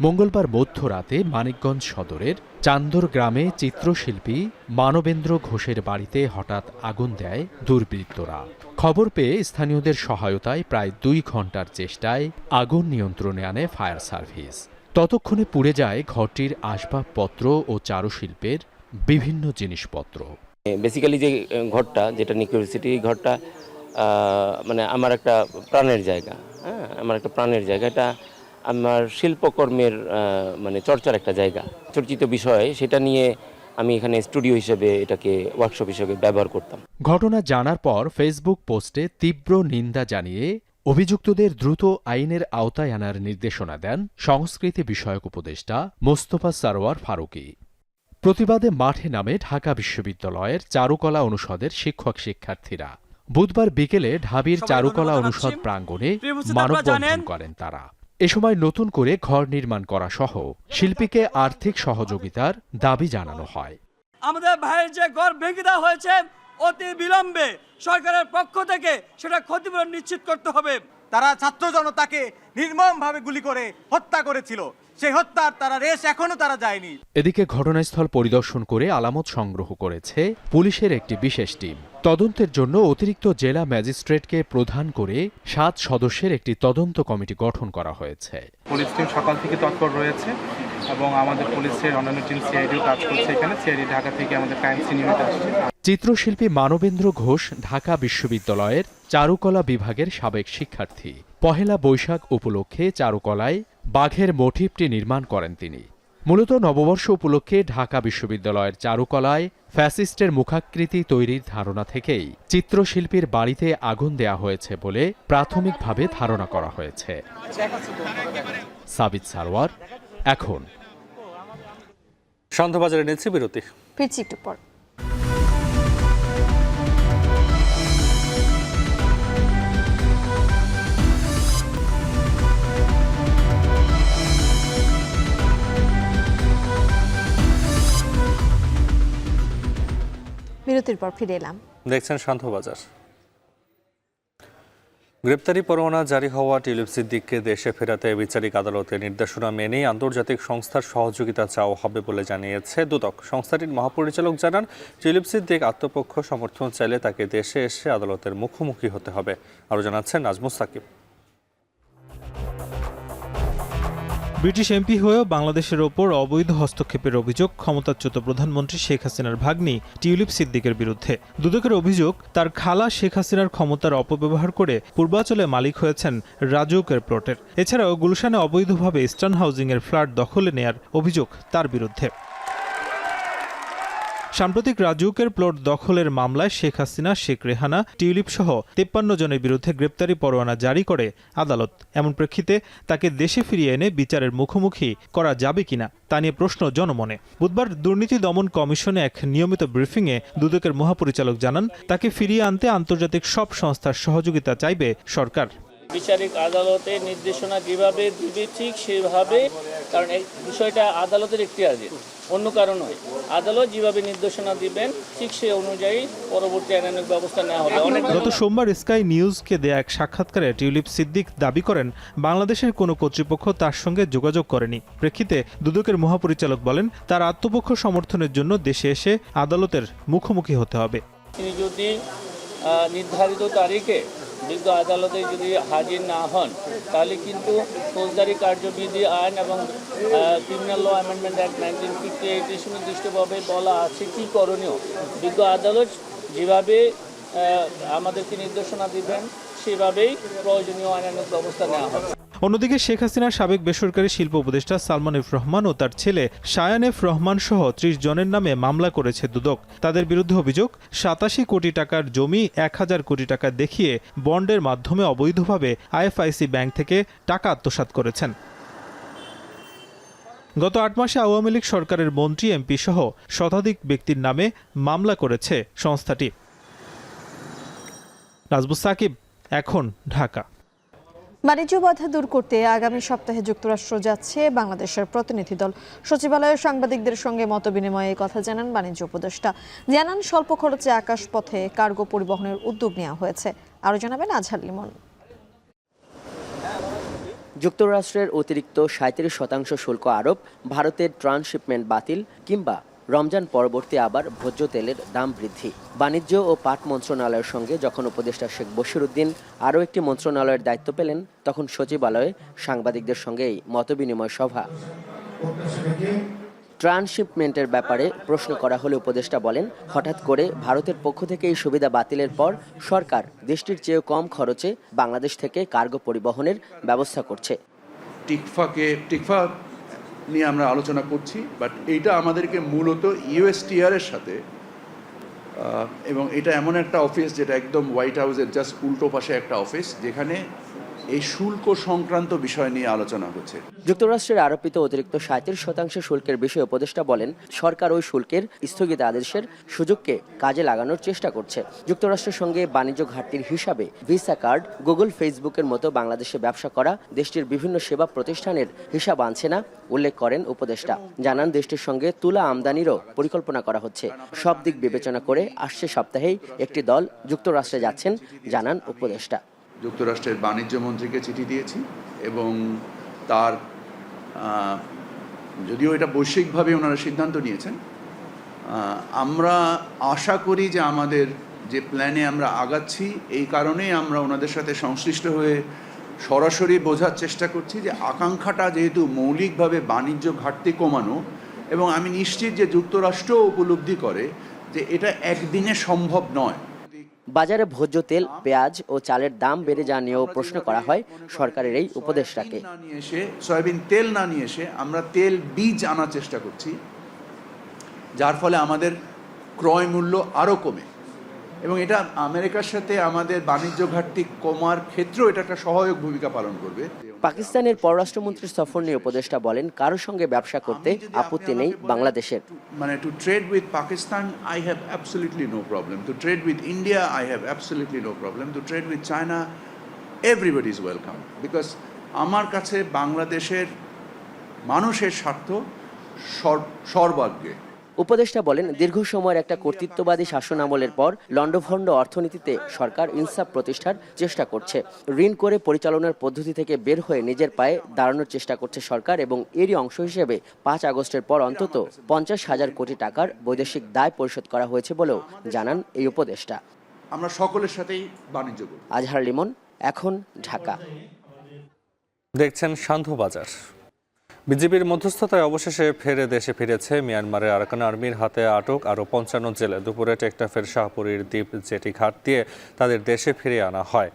মঙ্গলবার মধ্যরাতে মানিকগঞ্জ সদরের চান্দর গ্রামে চিত্রশিল্পী মানবেন্দ্র ঘোষের বাড়িতে হঠাৎ আগুন দেয় দুর্বৃত্তরা। খবর পেয়ে স্থানীয়দের সহায়তায় প্রায় 2 ঘন্টার চেষ্টায় আগুন নিয়ন্ত্রণে আনে ফায়ার সার্ভিস। ততক্ষণে পুড়ে যায় ঘরটির আসবাবপত্র ও চারুশিল্পের বিভিন্ন জিনিসপত্র। বেসিক্যালি যে ঘরটা, যেটা নিউক্লিয়ার ঘরটা মানে আমার একটা প্রাণের জায়গা। হ্যাঁ, আমার একটা প্রাণের জায়গা। এটা আমার শিল্পকর্মের মানে চর্চার একটা জায়গা, চর্চিত বিষয়। সেটা নিয়ে আমি এখানে স্টুডিও হিসেবে, এটাকে ওয়ার্কশপ হিসেবে ব্যবহার করতাম। ঘটনা জানার পর ফেসবুক পোস্টে তীব্র নিন্দা জানিয়ে অভিযুক্তদের দ্রুত আইনের আওতায় আনার নির্দেশনা দেন সংস্কৃতি বিষয়ক উপদেষ্টা মোস্তফা সরোয়ার ফারুকী। প্রতিবাদে মাঠে নামে ঢাকা বিশ্ববিদ্যালয়ের চারুকলা অনুষদের শিক্ষক শিক্ষার্থীরা। বুধবার বিকেলে ঢাবির চারুকলা অনুষদ প্রাঙ্গণে মানববন্ধন করেন তারা। এ সময় নতুন করে ঘর নির্মাণ করা সহ শিল্পীকে আর্থিক সহযোগিতার দাবি জানানো হয়। আমাদের ভাইয়ের যে ঘর ভেঙে দেওয়া হয়েছে, অতি বিলম্বে সরকারের পক্ষ থেকে সেটা ক্ষতিপূরণ নিশ্চিত করতে হবে। তারা ছাত্র জনতাকে নির্মমভাবে গুলি করে হত্যা করেছিল। সেই হত্যার তারা রেশ এখনো তারা যায়নি। এদিকে ঘটনাস্থল পরিদর্শন করে আলামত সংগ্রহ করেছে পুলিশের একটি বিশেষ টিম। তদন্তের জন্য অতিরিক্ত জেলা ম্যাজিস্ট্রেটকে প্রধান করে 7 সদস্যের একটি তদন্ত কমিটি গঠন করা হয়েছে। পুলিশ টিম সকাল থেকে তৎপর রয়েছে এবং আমাদের পুলিশের অন্যান্য টিম সিআইডিও কাজ করছে এখানে। সিআইডি ঢাকা থেকে আমাদের ক্রাইম সিন ইউনিট আসছে। চিত্রশিল্পী মানবেন্দ্র ঘোষ ঢাকা বিশ্ববিদ্যালয়ের চারুকলা বিভাগের সাবেক শিক্ষার্থী। পহেলা বৈশাখ উপলক্ষে চারুকলায় বাঘের মোটিফটি নির্মাণ করেন তিনি। মূলত নববর্ষ উপলক্ষে ঢাকা বিশ্ববিদ্যালয়ের চারুকলায় ফ্যাসিস্টের মুখাকৃতি তৈরির ধারণা থেকেই চিত্রশিল্পীর বাড়িতে আগুন দেয়া হয়েছে বলে প্রাথমিকভাবে ধারণা করা হয়েছে। সাবিত সারোয়ার, এখন। সন্ধ্যাবাজারে নিচ্ছে বিরতি, ফিরছি একটু পর। বিরতির পর ফিরে এলাম। দেখছেন সন্ধ্যাবাজার। গ্রেপ্তারি পরোয়ানা জারি হওয়া টিউলিপ সিদ্দিককে দেশে ফেরাতে বিচারিক আদালতের নির্দেশনা মেনেই আন্তর্জাতিক সংস্থার সহযোগিতা চাওয়া হবে বলে জানিয়েছে দুদক। সংস্থাটির মহাপরিচালক জানান, টিউলিপ সিদ্দিক আত্মপক্ষ সমর্থন চাইলে তাকে দেশে এসে আদালতের মুখোমুখি হতে হবে। আরও জানাচ্ছেন নাজমুস সাকিব। ব্রিটিশ এমপি হয়েও বাংলাদেশের ওপর অবৈধ হস্তক্ষেপের অভিযোগ ক্ষমতাচ্যুত প্রধানমন্ত্রী শেখ হাসিনার ভাগ্নি টিউলিপ সিদ্দিকের বিরুদ্ধে। দুদকের অভিযোগ, তার খালা শেখ হাসিনার ক্ষমতার অপব্যবহার করে পূর্বাচলে মালিক হয়েছেন রাজউকের প্লটের। এছাড়াও গুলশানে অবৈধভাবে ইস্টার্ন হাউজিংয়ের ফ্ল্যাট দখলে নেয়ার অভিযোগ তার বিরুদ্ধে। সাম্প্রতিক রাজউকের প্লট দখলের মামলায় শেখ হাসিনা, শেখ রেহানা, টিউলিপ সহ 53 জনের বিরুদ্ধে গ্রেপ্তারি পরোয়ানা জারি করে আদালত। এমন প্রেক্ষিতে তাকে দেশে ফিরিয়ে এনে বিচারের মুখোমুখি করা যাবে কিনা তা নিয়ে প্রশ্ন জনমনে। বুধবার দুর্নীতি দমন কমিশনে এক নিয়মিত ব্রিফিংয়ে দুদকের মহাপরিচালক জানান, তাকে ফিরিয়ে আনতে আন্তর্জাতিক সব সংস্থার সহযোগিতা চাইবে সরকার। বিচারিক আদালতে নির্দেশনা যেভাবে দিবে ঠিক সেভাবে, কারণ এই বিষয়টা আদালতের এখতিয়ারাধীন, অন্য কারণ নয়। আদালত যেভাবে নির্দেশনা দিবেন ঠিক সেই অনুযায়ী পরবর্তী আইনানুগ ব্যবস্থা নেওয়া হবে। গত সোমবার স্কাই নিউজকে দেয়া এক সাক্ষাৎকারে টিউলিপ সিদ্দিক দাবি করেন, বাংলাদেশের কোনো কর্তৃপক্ষ তার সঙ্গে যোগাযোগ করেনি। প্রেক্ষিতে দুদকের মহাপরিচালক বলেন, তার আত্মপক্ষ সমর্থনের জন্য দেশে এসে আদালতের মুখোমুখি হতে হবে। তিনি যদি নির্ধারিত তারিখে বিজ্ঞ আদালতে যদি হাজির না হন, তাহলে কিন্তু ফৌজদারি কার্যবিধি আইন এবং ক্রিমিনাল ল অ্যামেন্ডমেন্ট অ্যাক্ট 1958 সুনির্দিষ্টভাবে বলা আছে কি করণীয়। বিজ্ঞ আদালত যেভাবে আমাদেরকে নির্দেশনা দিবেন সেভাবেই প্রয়োজনীয় আইনানুগ ব্যবস্থা নেওয়া হবে। অন্যদিকে শেখ হাসিনার সাবেক বেসরকারি শিল্প উপদেষ্টা সালমান এফ রহমান ও তার ছেলে শায়ান এফ রহমান সহ ৩০ জনের নামে মামলা করেছে দুদক। তাদের বিরুদ্ধে অভিযোগ ৮৭ কোটি টাকার জমি ১,০০০ কোটি টাকা দেখিয়ে বন্ডের মাধ্যমে অবৈধভাবে আইএফআইসি ব্যাংক থেকে টাকা আত্মসাৎ করেছেন। গত ৮ মাসে আওয়ামী লীগ সরকারের মন্ত্রী এমপি সহ শতাধিক ব্যক্তির নামে মামলা করেছে সংস্থাটি। নাজবুস সাকিব, এখন, ঢাকা। বাণিজ্য বাধা দূর করতে আগামী সপ্তাহে যুক্তরাষ্ট্র যাচ্ছে বাংলাদেশের প্রতিনিধি দল। সচিবালয়ের সাংবাদিকদের সঙ্গে মতবিনিময়ে কথা জানান বাণিজ্য উপদেষ্টা। জানান স্বল্প খরচে আকাশপথে কার্গো পরিবহনের উদ্যোগ নেওয়া হয়েছে। আরও জানাবেন আজহার লিমন। যুক্তরাষ্ট্রের অতিরিক্ত ৩৭% শুল্ক আরোপ, ভারতের ট্রান্সশিপমেন্ট বাতিল কিংবা রমজান পরবর্তী আবার ভোজ্য তেলের দাম বৃদ্ধি। বাণিজ্য ও পাট মন্ত্রণালয়ের সঙ্গে যখন উপদেষ্টা শেখ বশিরউদ্দিন আরও একটি মন্ত্রণালয়ের দায়িত্ব পেলেন, তখন সচিবালয়ে সাংবাদিকদের সঙ্গেই মতবিনিময় সভা। ট্রান্সশিপমেন্টের ব্যাপারে প্রশ্ন করা হলে উপদেষ্টা বলেন, হঠাৎ করে ভারতের পক্ষ থেকে এই সুবিধা বাতিলের পর সরকার দেশটির চেয়েও কম খরচে বাংলাদেশ থেকে কার্গো পরিবহনের ব্যবস্থা করছে। টিকফা নিয়ে আমরা আলোচনা করছি, বাট এইটা আমাদেরকে মূলত ইউএসটিআর এর সাথে, এবং এটা এমন একটা অফিস যেটা একদম হোয়াইট হাউসের জাস্ট উল্টো পাশে একটা অফিস, যেখানে এই শুল্ক সংক্রান্ত বিষয় নিয়ে আলোচনা হচ্ছে। যুক্তরাষ্ট্রের আরোপিত অতিরিক্ত ৩৭% শুল্কের বিষয়ে উপদেষ্টা বলেন, সরকার ওই শুল্কের স্থগিত আদেশের সুযোগকে কাজে লাগানোর চেষ্টা করছে। যুক্তরাষ্ট্রের সঙ্গে বাণিজ্য ঘাটতির হিসাবে ভিসা কার্ড, গুগল, ফেসবুকের মতো বাংলাদেশে ব্যবসা করা দেশটির বিভিন্ন সেবা প্রতিষ্ঠানের হিসাব আনছে না উল্লেখ করেন উপদেষ্টা। জানান দেশটির সঙ্গে তুলা আমদানিরও পরিকল্পনা করা হচ্ছে। সব দিক বিবেচনা করে আসছে সপ্তাহেই একটি দল যুক্তরাষ্ট্রে যাচ্ছেন, জানান উপদেষ্টা। যুক্তরাষ্ট্রের বাণিজ্য মন্ত্রীকে চিঠি দিয়েছি এবং তার যদিও এটা বৈশ্বিকভাবে ওনারা সিদ্ধান্ত নিয়েছেন, আমরা আশা করি যে আমাদের যে প্ল্যানে আমরা আগাচ্ছি, এই কারণেই আমরা ওনাদের সাথে সংশ্লিষ্ট হয়ে সরাসরি বোঝার চেষ্টা করছি যে আকাঙ্ক্ষাটা যেহেতু মৌলিকভাবে বাণিজ্য ঘাটতি কমানো, এবং আমি নিশ্চিত যে যুক্তরাষ্ট্র উপলব্ধি করে যে এটা একদিনে সম্ভব নয়। বাজারে ভোজ্য তেল, পেঁয়াজ ও চালের দাম বেড়ে যাওয়া নিয়েও প্রশ্ন করা হয় সরকারের এই উপদেষ্টাকে। সয়াবিন তেল না নিয়ে এসে আমরা তেল বীজ আনার চেষ্টা করছি, যার ফলে আমাদের ক্রয় মূল্য আরও কমে, এবং এটা আমেরিকার সাথে আমাদের বাণিজ্য ঘাটতি কমার ক্ষেত্রেও এটা একটা সহায়ক ভূমিকা পালন করবে। পাকিস্তানের পররাষ্ট্রমন্ত্রীর সফর নিয়ে উপদেষ্টা বলেন, কারোর সঙ্গে ব্যবসা করতে আপত্তি নেই বাংলাদেশের। মানে to trade with Pakistan I have absolutely no problem, to trade with India I have absolutely no problem, to trade with China everybody is welcome, because আমার কাছে বাংলাদেশের মানুষের স্বার্থ সর্বাগ্রে। উপদেষ্টা বলেন, দীর্ঘ সময়ের একটা কর্তৃত্ববাদী শাসন আমলের পর লন্ডভন্ড অর্থনীতিতে সরকার ইনসাফ প্রতিষ্ঠার চেষ্টা করছে। ঋণ করে পরিচালনার পদ্ধতি থেকে বের হয়ে নিজের পায়ে দাঁড়ানোর চেষ্টা করছে সরকার, এবং এরই অংশ হিসেবে ৫ আগস্টের পর অন্তত ৫০,০০০ কোটি টাকার বৈদেশিক দায় পরিশোধ করা হয়েছে বলেও জানান এই উপদেষ্টা। আমরা সকলের সাথেই বাণিজ্য করি। আজহার লিমন, এখন, ঢাকা। দেখছেন সান্ধ্যবাজার। বিজিবির মধ্যস্থতায় অবশেষে দেশে ফিরেছে মিয়ানমারের আরাকান আর্মির হাতে আটক আরও ৫৫ জেলে। দুপুরে টেকনাফের শাহপুরীর দ্বীপ জেটি ঘাট দিয়ে তাদের দেশে ফিরিয়ে আনা হয়।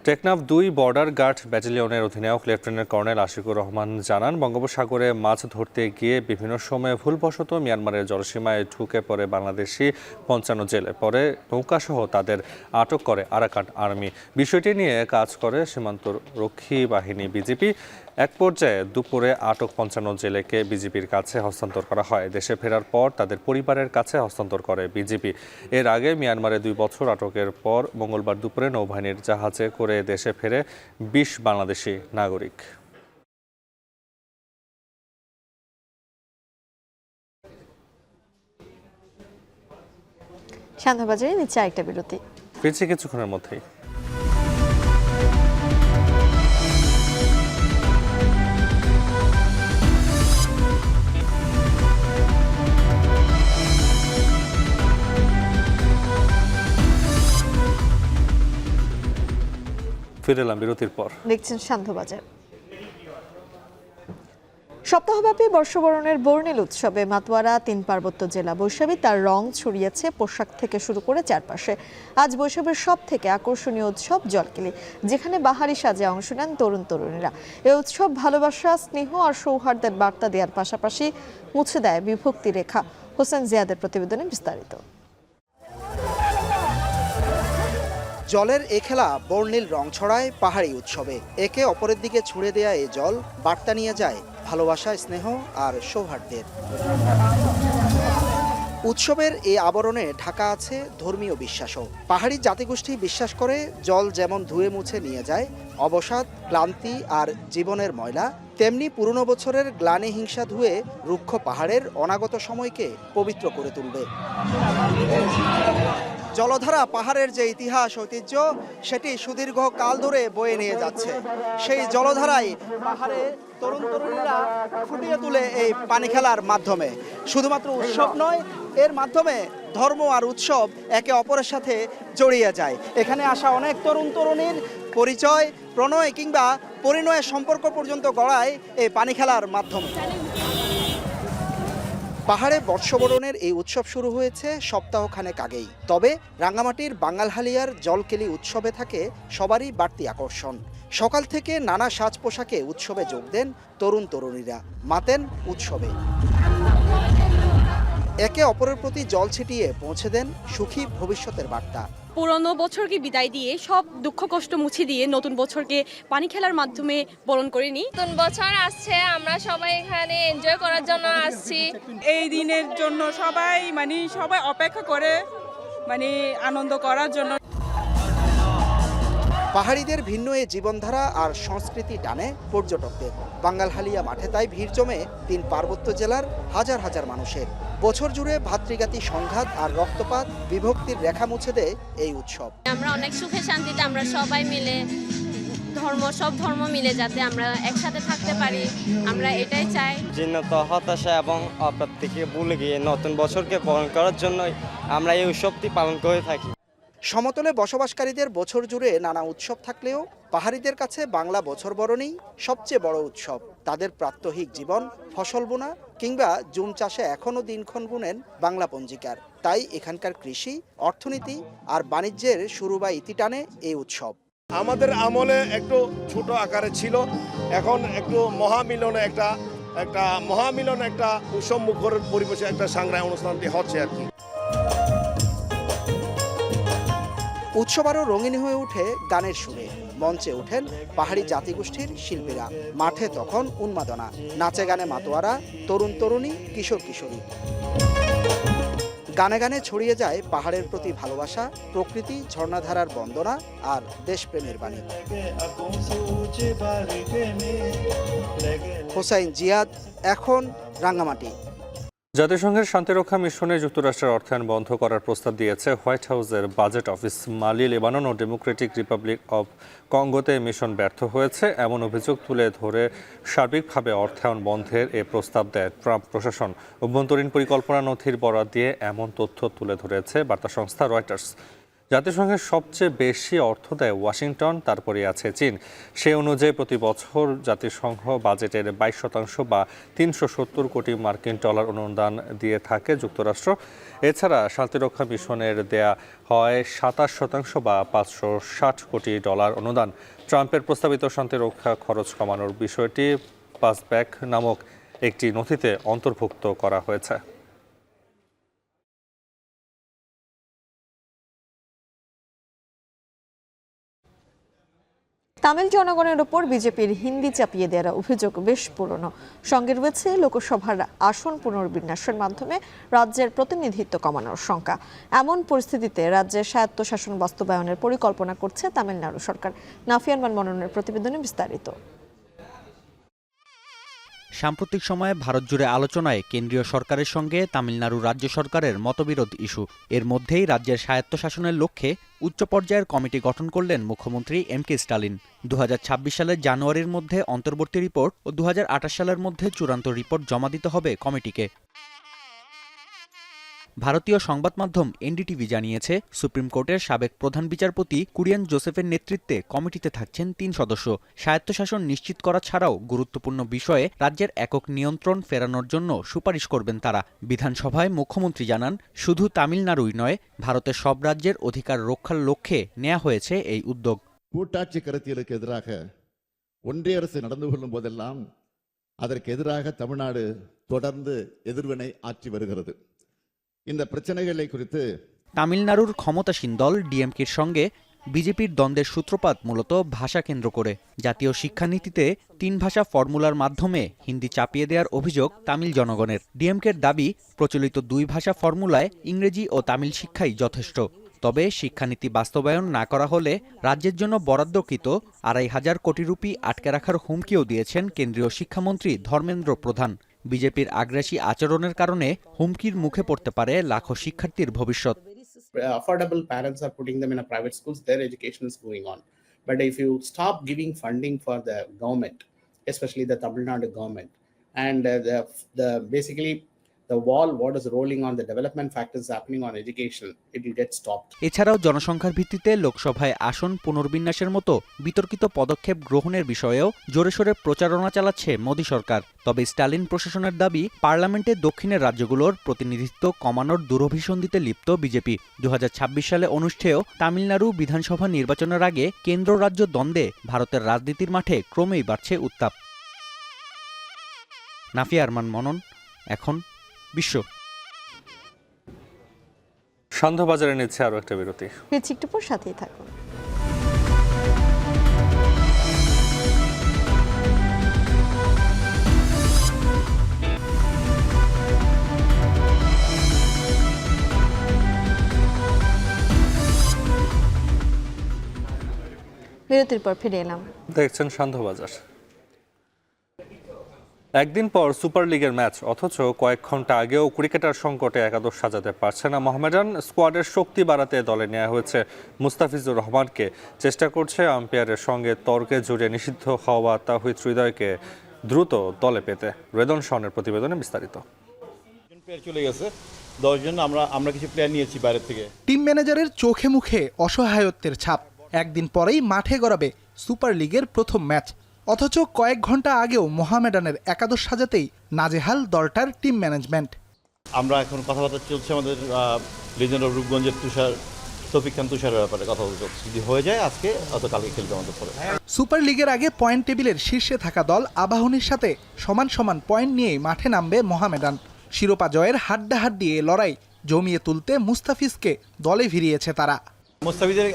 টেকনাফ ২ বর্ডার গার্ড ব্যাটালিয়নের অধিনায়ক লেফটেন্যান্ট কর্নেল আশিকুর রহমান জানান, বঙ্গোপসাগরে মাছ ধরতে গিয়ে বিভিন্ন সময়ে ভুলবশত মিয়ানমারের জলসীমায় ঢুকে পড়ে বাংলাদেশি ৫৫ জেলে। পরে নৌকাসহ তাদের আটক করে আরাকান আর্মি। বিষয়টি নিয়ে কাজ করে সীমান্ত রক্ষী বাহিনী বিজিবি। এক পর্যায়ে দুপুরে আটক ৫৫ জেলেকে বিজিবির কাছে হস্তান্তর করা হয়। দেশে ফেরার পর তাদের পরিবারের কাছে হস্তান্তর করে বিজিবি। এর আগে মিয়ানমারে ২ বছর আটকের পর মঙ্গলবার দুপুরে নৌবাহিনীর জাহাজে করে দেশে ফেরে ২০ বাংলাদেশি নাগরিক। সান্ধ্যবাজারে নিচ্ছে আরেকটা বিরতি, ফিরছি কিছুক্ষণের মধ্যেই। ফিরে এলাম বিরতির পর। দেখছেন সান্ধ্যবাজার। সপ্তাহব্যাপী বর্ষবরণের বর্ণিল উৎসবে মাতোয়ারা ৩ পার্বত্য জেলা বৈশাখী তার রং ছড়িয়েছে পোশাক থেকে শুরু করে চারপাশে। আজ বৈশাখের সব থেকে আকর্ষণীয় উৎসব জলকেলি, যেখানে বাহারি সাজে অংশ নেন তরুণ তরুণীরা। এই উৎসব ভালোবাসা, স্নেহ আর সৌহার্দ্যের বার্তা দেওয়ার পাশাপাশি মুছে দেয় বিভক্তি রেখা। হোসেন জিয়াদের প্রতিবেদনে বিস্তারিত। জলের এ খেলা বর্ণিল রং ছড়ায় পাহাড়ি উৎসবে। একে অপরের দিকে ছুঁড়ে দেয়া এই জল বার্তা নিয়ে যায় ভালোবাসা, স্নেহ আর সৌহার্দ্যের। উৎসবের এই আবরণে ঢাকা আছে ধর্মীয় বিশ্বাসও। পাহাড়ি জাতিগোষ্ঠী বিশ্বাস করে জল যেমন ধুয়ে মুছে নিয়ে যায় অবসাদ, ক্লান্তি আর জীবনের ময়লা, তেমনি পুরনো বছরের গ্লানি হিংসা ধুয়ে রুক্ষ পাহাড়ের অনাগত সময়কে পবিত্র করে তুলবে। জলধারা পাহাড়ের যে ইতিহাস, ঐতিহ্য, সেটি সুদীর্ঘ কাল ধরে বয়ে নিয়ে যাচ্ছে। সেই জলধারায় পাহাড়ে তরুণ তরুণীরা ফুটিয়ে তুলে এই পানি খেলার মাধ্যমে। শুধুমাত্র উৎসব নয়, এর মাধ্যমে ধর্ম আর উৎসব একে অপরের সাথে জড়িয়ে যায়। এখানে আসা অনেক তরুণ তরুণীর পরিচয়, প্রণয় কিংবা পরিণয়ের সম্পর্ক পর্যন্ত গড়ায় এই পানি খেলার মাধ্যমে। পাহাড়ে বর্ষবরণের এই উৎসব শুরু হয়েছে সপ্তাহখানেক আগেই। তবে রাঙ্গামাটির বাঙালহালিয়ার জলকেলি উৎসবে থাকে সবারই বাড়তি আকর্ষণ। সকাল থেকে নানা সাজ পোশাকে উৎসবে যোগ দেন তরুণ তরুণীরা, মাতেন উৎসবে। একে অপরের প্রতি জল ছিটিয়ে পৌঁছে দেন সুখী ভবিষ্যতের বার্তা। পুরনো বছরকে বিদায় দিয়ে সব দুঃখ কষ্ট মুছে দিয়ে নতুন বছরকে পানি খেলার মাধ্যমে বরণ করে নিই। নতুন বছর আসছে, আমরা সবাই এখানে এনজয় করার জন্য আসছি। এই দিনের জন্য সবাই অপেক্ষা করে আনন্দ করার জন্য। পাহাড়িদের ভিন্ন এই জীবনধারা আর সংস্কৃতি টানে পর্যটকদের। বাঙালহালিয়া মাঠে তাই ভিড় জমে 3 পার্বত্য জেলার হাজার হাজার মানুষের। বছর জুড়ে ভাতৃঘাতী সংঘাত আর রক্তপাত, বিভক্তির রেখা মুছে দেয় এই উৎসব। আমরা অনেক সুখে শান্তিতে আমরা সবাই মিলে সব ধর্ম মিলে যাতে আমরা একসাথে থাকতে পারি, আমরা এটাই চাই। জীর্ণতা, হতাশা এবং অপ্রাপ্তিকে ভুলে গিয়ে নতুন বছরকে বরণ করার জন্যই আমরা এই উৎসবটি পালন করে থাকি। সমতলে বসবাসকারীদের বছর জুড়ে নানা উৎসব থাকলেও পাহাড়িদের কাছে বাংলা বছর বরণই সবচেয়ে বড় উৎসব। তাদের প্রাত্যহিক জীবন, ফসল বোনা কিংবা জুম চাষে এখনও দিনক্ষণ গুনেন বাংলা পঞ্জিকার। তাই এখানকার কৃষি, অর্থনীতি আর বাণিজ্যের শুরু বা ইতি টানে এই উৎসব। আমাদের আমলে একটু ছোট আকারে ছিল, এখন একটু মহামিলনে একটা উৎসব মুখর পরিবেশে একটা সাংগ্রায় অনুষ্ঠানটি হচ্ছে আর কি। উৎসব আরও রঙিন হয়ে ওঠে গানের সুরে। মঞ্চে ওঠেন পাহাড়ি জাতিগোষ্ঠীর শিল্পীরা। মাঠে তখন উন্মাদনা, নাচে গানে মাতোয়ারা, তরুণ তরুণী, কিশোর কিশোরী। গানে গানে ছড়িয়ে যায় পাহাড়ের প্রতি ভালোবাসা, প্রকৃতি, ঝর্ণাধারার বন্দনা আর দেশপ্রেমের বাণী। হোসাইন জিয়াদ, এখন রাঙ্গামাটি। জাতিসংঘের শান্তিরক্ষা মিশনে যুক্তরাষ্ট্রের অর্থায়ন বন্ধ করার প্রস্তাব দিয়েছে হোয়াইট হাউসের বাজেট অফিস। মালি, লেবানন ও ডেমোক্রেটিক রিপাবলিক অব কঙ্গোতে মিশন ব্যর্থ হয়েছে এমন অভিযোগ তুলে ধরে সার্বিকভাবে অর্থায়ন বন্ধের এ প্রস্তাব দেয় ট্রাম্প প্রশাসন। অভ্যন্তরীণ পরিকল্পনা নথির বরাত দিয়ে এমন তথ্য তুলে ধরেছে বার্তা সংস্থা রয়টার্স। জাতিসংঘের সবচেয়ে বেশি অর্থ দেয় ওয়াশিংটন, তারপরে আছে চীন। সে অনুযায়ী প্রতি বছর জাতিসংঘ বাজেটের 22% বা 370 কোটি মার্কিন ডলার অনুদান দিয়ে থাকে যুক্তরাষ্ট্র। এছাড়া শান্তিরক্ষা মিশনের দেয়া হয় 27% বা 560 কোটি ডলার অনুদান। ট্রাম্পের প্রস্তাবিত শান্তিরক্ষা খরচ কমানোর বিষয়টি পাসব্যাক নামক একটি নথিতে অন্তর্ভুক্ত করা হয়েছে। তামিল জনগণের ওপর বিজেপির হিন্দি চাপিয়ে দেওয়ার অভিযোগ বেশ পুরনো। সঙ্গে রয়েছে লোকসভার আসন পুনর্বিন্যাসের মাধ্যমে রাজ্যের প্রতিনিধিত্ব কমানোর শঙ্কা। এমন পরিস্থিতিতে রাজ্যের স্বায়ত্তশাসন বাস্তবায়নের পরিকল্পনা করছে তামিলনাড়ু সরকার। নাফিয়ান মননের প্রতিবেদনে বিস্তারিত। সাম্প্রতিক সময়ে ভারত জুড়ে আলোচনায় কেন্দ্রীয় সরকারের সঙ্গে তামিলনাড়ু রাজ্য সরকারের মতবিরোধ ইস্যু। এর মধ্যেই রাজ্যের স্বায়ত্তশাসনের লক্ষ্যে উচ্চ পর্যায়ের কমিটি গঠন করলেন মুখ্যমন্ত্রী এম.কে. স্টালিন। 2026 সালের জানুয়ারির মধ্যে অন্তর্বর্তী রিপোর্ট ও 2028 সালের মধ্যে চূড়ান্ত রিপোর্ট জমা দিতে হবে কমিটিকে। ভারতীয় সংবাদ মাধ্যম এনডিটিভি জানিয়েছে, সুপ্রিম কোর্টের সাবেক প্রধান বিচারপতি কুরিয়ান জোসেফের নেতৃত্বে কমিটিতে থাকছেন 3 সদস্য। স্বায়ত্তশাসন নিশ্চিত করা ছাড়াও গুরুত্বপূর্ণ বিষয়ে রাজ্যের একক নিয়ন্ত্রণ ফেরানোর জন্য সুপারিশ করবেন তারা। বিধানসভায় মুখ্যমন্ত্রী জানান, শুধু তামিলনাড়ুই নয়, ভারতের সব রাজ্যের অধিকার রক্ষার লক্ষ্যে নেওয়া হয়েছে এই উদ্যোগ। கூட்டாட்சி கருத்தியலுக்கு எதிராக ஒன்றிய அரசு நடந்து கொள்ளும் போதெல்லாம் அதற்கு எதிராக தமிழ்நாடு தொடர்ந்து எதிர்வினை ஆற்றி வருகிறது. இந்த பிரச்சனைகளை குறித்து তামিলনাড়ুর ক্ষমতাসীন দল ডিএমকের সঙ্গে বিজেপির দ্বন্দ্বের সূত্রপাত মূলত ভাষা কেন্দ্র করে। জাতীয় শিক্ষানীতিতে 3 ভাষা ফর্মুলার মাধ্যমে হিন্দি চাপিয়ে দেওয়ার অভিযোগ তামিল জনগণের। ডিএমকের দাবি, প্রচলিত 2 ভাষা ফর্মুলায় ইংরেজি ও তামিল শিক্ষাই যথেষ্ট। তবে শিক্ষানীতি বাস্তবায়ন না করা হলে রাজ্যের জন্য বরাদ্দকৃত 2,500 কোটি রুপি আটকে রাখার হুমকিও দিয়েছেন কেন্দ্রীয় শিক্ষামন্ত্রী ধর্মেন্দ্র প্রধান। বিজেপির আগ্রাসী আচরণের কারণে হুমকির মুখে পড়তে পারে লাখো শিক্ষার্থীর ভবিষ্যৎ। Affordable parents are putting them in a private schools, their education is going on. But if you stop giving funding for the government, especially the Tamil Nadu government, and the basically the wall what is rolling on the development factors happening on education, it will get stopped. এছাড়াও জনসংখ্যার ভিত্তিতে লোকসভায় আসন পুনর্বিন্যাসের মতো বিতর্কিত পদক্ষেপ গ্রহণের বিষয়েও জোরে সোরে প্রচারণা চালাচ্ছে মোদী সরকার। তবে স্টালিন প্রশাসনের দাবি, পার্লামেন্টে দক্ষিণের রাজ্যগুলোর প্রতিনিধিত্ব কমানোর দুরভিসন্ধিতে লিপ্ত বিজেপি। 2026 সালে অনুষ্ঠেয় তামিলনাড়ু বিধানসভা নির্বাচনের আগে কেন্দ্র রাজ্য দ্বন্দ্বে ভারতের রাজনীতির মাঠে ক্রমেই বাড়ছে উত্তাপ। নাফিয়া আরমান মনন, এখন বিশ্ব। সান্ধ্যবাজারে নিচ্ছে আরো একটা বিরতি। ফিরছি একটু পর, সাথেই থাকুন। বিরতির পর ফিরে এলাম। দেখছেন সান্ধ্যবাজার। একদিন পর সুপার লিগের ম্যাচ, অথচ কয়েক ঘন্টা আগেও ক্রিকেটার সংকটে একাদশ সাজাতে পারছে না মোহামেডান। স্কোয়াডের শক্তি বাড়াতে দলে নেওয়া হয়েছে মুস্তাফিজুর রহমানকে। চেষ্টা করছে আম্পায়ারের সঙ্গে তর্কে জড়িয়ে নিষিদ্ধ হওয়া তাওহিদ হৃদয়কে দ্রুত দলে পেতে। রেদন শনের প্রতিবেদনে বিস্তারিত। চলে গেছে 10 জন, আমরা কিছু প্লেয়ার নিয়েছি বাইরে থেকে। টিম ম্যানেজারের চোখে মুখে অসহায়ত্বের ছাপ। একদিন পরেই মাঠে গড়াবে সুপার লিগের প্রথম ম্যাচ, অথচ কয়েক ঘন্টা আগেও মোহামেডানের একাদশ সাজাতেই নাজেহাল দলটার টিম ম্যানেজমেন্ট। আমরা এখন কথাবার্তা চলছে আমাদের লিজেন্ড অফ রূপগঞ্জের তৌফিক খান তুষারের ব্যাপারে কথা বলতে, যদি হয়ে যায় আজকে অত কালকে খেলবে আমাদের পরে। সুপার লিগের আগে পয়েন্ট টেবিলের শীর্ষে থাকা দল আবাহনীর সাথে সমান সমান পয়েন্ট নিয়েই মাঠে নামবে মোহামেডান। শিরোপা জয়ের হাড্ডাহাড্ডি এ লড়াই জমিয়ে তুলতে মুস্তাফিজকে দলে ভিড়িয়েছে তারা। মুস্তাফিজের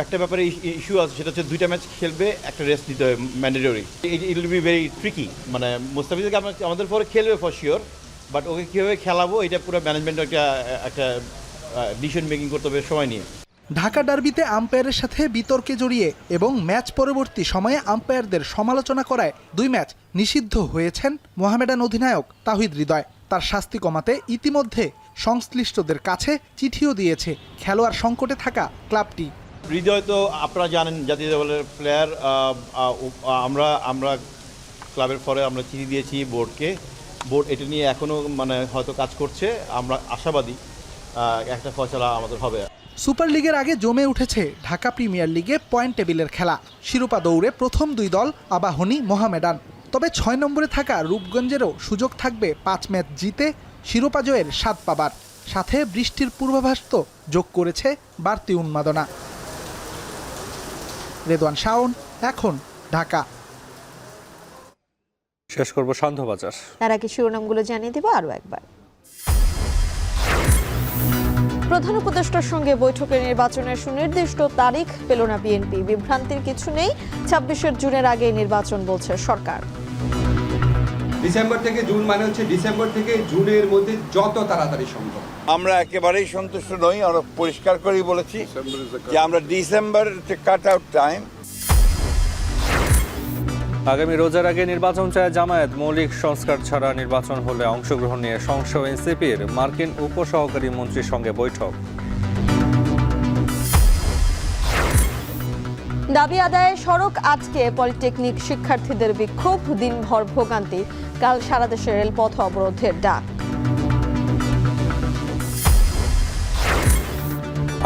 একটা ব্যাপারে ইস্যু আছে, সেটা হচ্ছে 2টা ম্যাচ খেলবে, একটা রেস্ট নিতে হবে mandatory. It will be very tricky. মানে মুস্তাফিজকে আমাদের পরে খেলবে ফর শিওর, বাট ওকে কীভাবে খেলাবো এটা পুরো ম্যানেজমেন্ট একটা ডিসিশন মেকিং করতে হবে সময় নিয়ে। ঢাকা ডার্বিতে আম্পায়ারের সাথে বিতর্কে জড়িয়ে এবং ম্যাচ পরবর্তী সময়ে আম্পায়ারদের সমালোচনা করায় 2 ম্যাচ নিষিদ্ধ হয়েছেন মোহামেডান অধিনায়ক তাওহিদ হৃদয়। তার শাস্তি কমাতে ইতিমধ্যে সংশ্লিষ্টদের কাছে চিঠিও দিয়েছে খেলোয়াড় সংকটে থাকা ক্লাবটি। হৃদয় তো আপনারা জানেন জাতীয় দলের প্লেয়ার। আমরা ক্লাবের পরে আমরা চিঠি দিয়েছি বোর্ডকে। বোর্ড এটা নিয়ে এখনও হয়তো কাজ করছে। আমরা আশাবাদী একটা ফয়সালা আমাদের হবে। সুপার লিগের আগে জমে উঠেছে ঢাকা প্রিমিয়ার লিগে পয়েন্ট টেবিলের খেলা। শিরোপা দৌড়ে প্রথম 2 দল আবাহনী, মোহামেডান। তবে 6 নম্বরে থাকা রূপগঞ্জেরও সুযোগ থাকবে 5 ম্যাচ জিতে শিরোপা জয়ের স্বাদ পাবার। সাথে বৃষ্টির পূর্বাভাস তো যোগ করেছে বাড়তি উন্মাদনা। রেদওয়ান শাওন, এখন ঢাকা। শেষ করব সান্ধ্যবাজার। তার আগে শিরোনামগুলো জানিয়ে দেব আরও একবার। প্রধান উপদেষ্টার সঙ্গে বৈঠকে নির্বাচনের সুনির্দিষ্ট তারিখ পেল না বিএনপি। বিভ্রান্তির কিছু নেই, 26 জুনের আগে নির্বাচন বলছে সরকার। ডিসেম্বর থেকে জুন মানে হচ্ছে ডিসেম্বর থেকে জুনের মধ্যে যত তাড়াতাড়ি সম্ভব। আমরা একেবারেই সন্তুষ্ট নই। আমরা পরিষ্কার করেই বলেছি যে আমরা ডিসেম্বর কাট আউট টাইম। আগামী রোজার আগে নির্বাচন চায় জামায়াত। মৌলিক সংস্কার ছাড়া নির্বাচন হলে অংশগ্রহণ নিয়ে সংশয় এনসিপির। মার্কিন উপসহকারী মন্ত্রীর সঙ্গে বৈঠক। দাবি আদায়ে সড়ক আজকে পলিটেকনিক শিক্ষার্থীদের বিক্ষোভ। দিনভর ভোগান্তি, কাল সারা দেশে রেলপথ অবরোধের ডাক।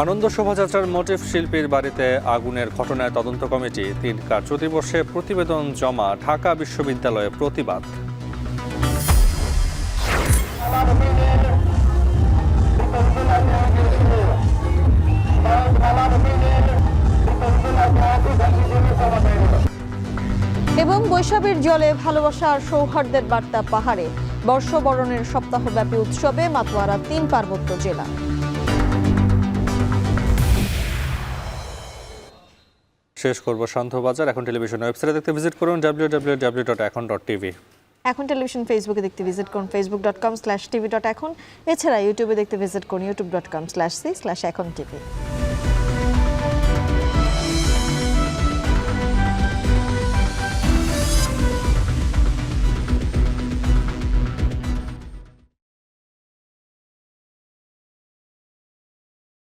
আনন্দ শোভাযাত্রার মোটিভ শিল্পীর বাড়িতে আগুনের ঘটনায় তদন্ত কমিটি 3 কার্যদিবসে প্রতিবেদন জমা। ঢাকা বিশ্ববিদ্যালয়ে প্রতিবাদ। এবং বৈশাখীর জলে ভালোবাসা আর সৌহার্দ্যের বার্তা পাহাড়ে। বর্ষবরণের সপ্তাহব্যাপী উৎসবে মাতোয়ারা 3 পার্বত্য জেলা। শেষ করব শান্তবাজার। এখন টেলিভিশন ওয়েবসাইটে দেখতে ভিজিট করুন www.ekon.tv। এখন টেলিভিশন ফেসবুকে দেখতে ভিজিট করুন facebook.com/tv.ekon। এছাড়া ইউটিউবে দেখতে ভিজিট করুন youtube.com/c/ekontv।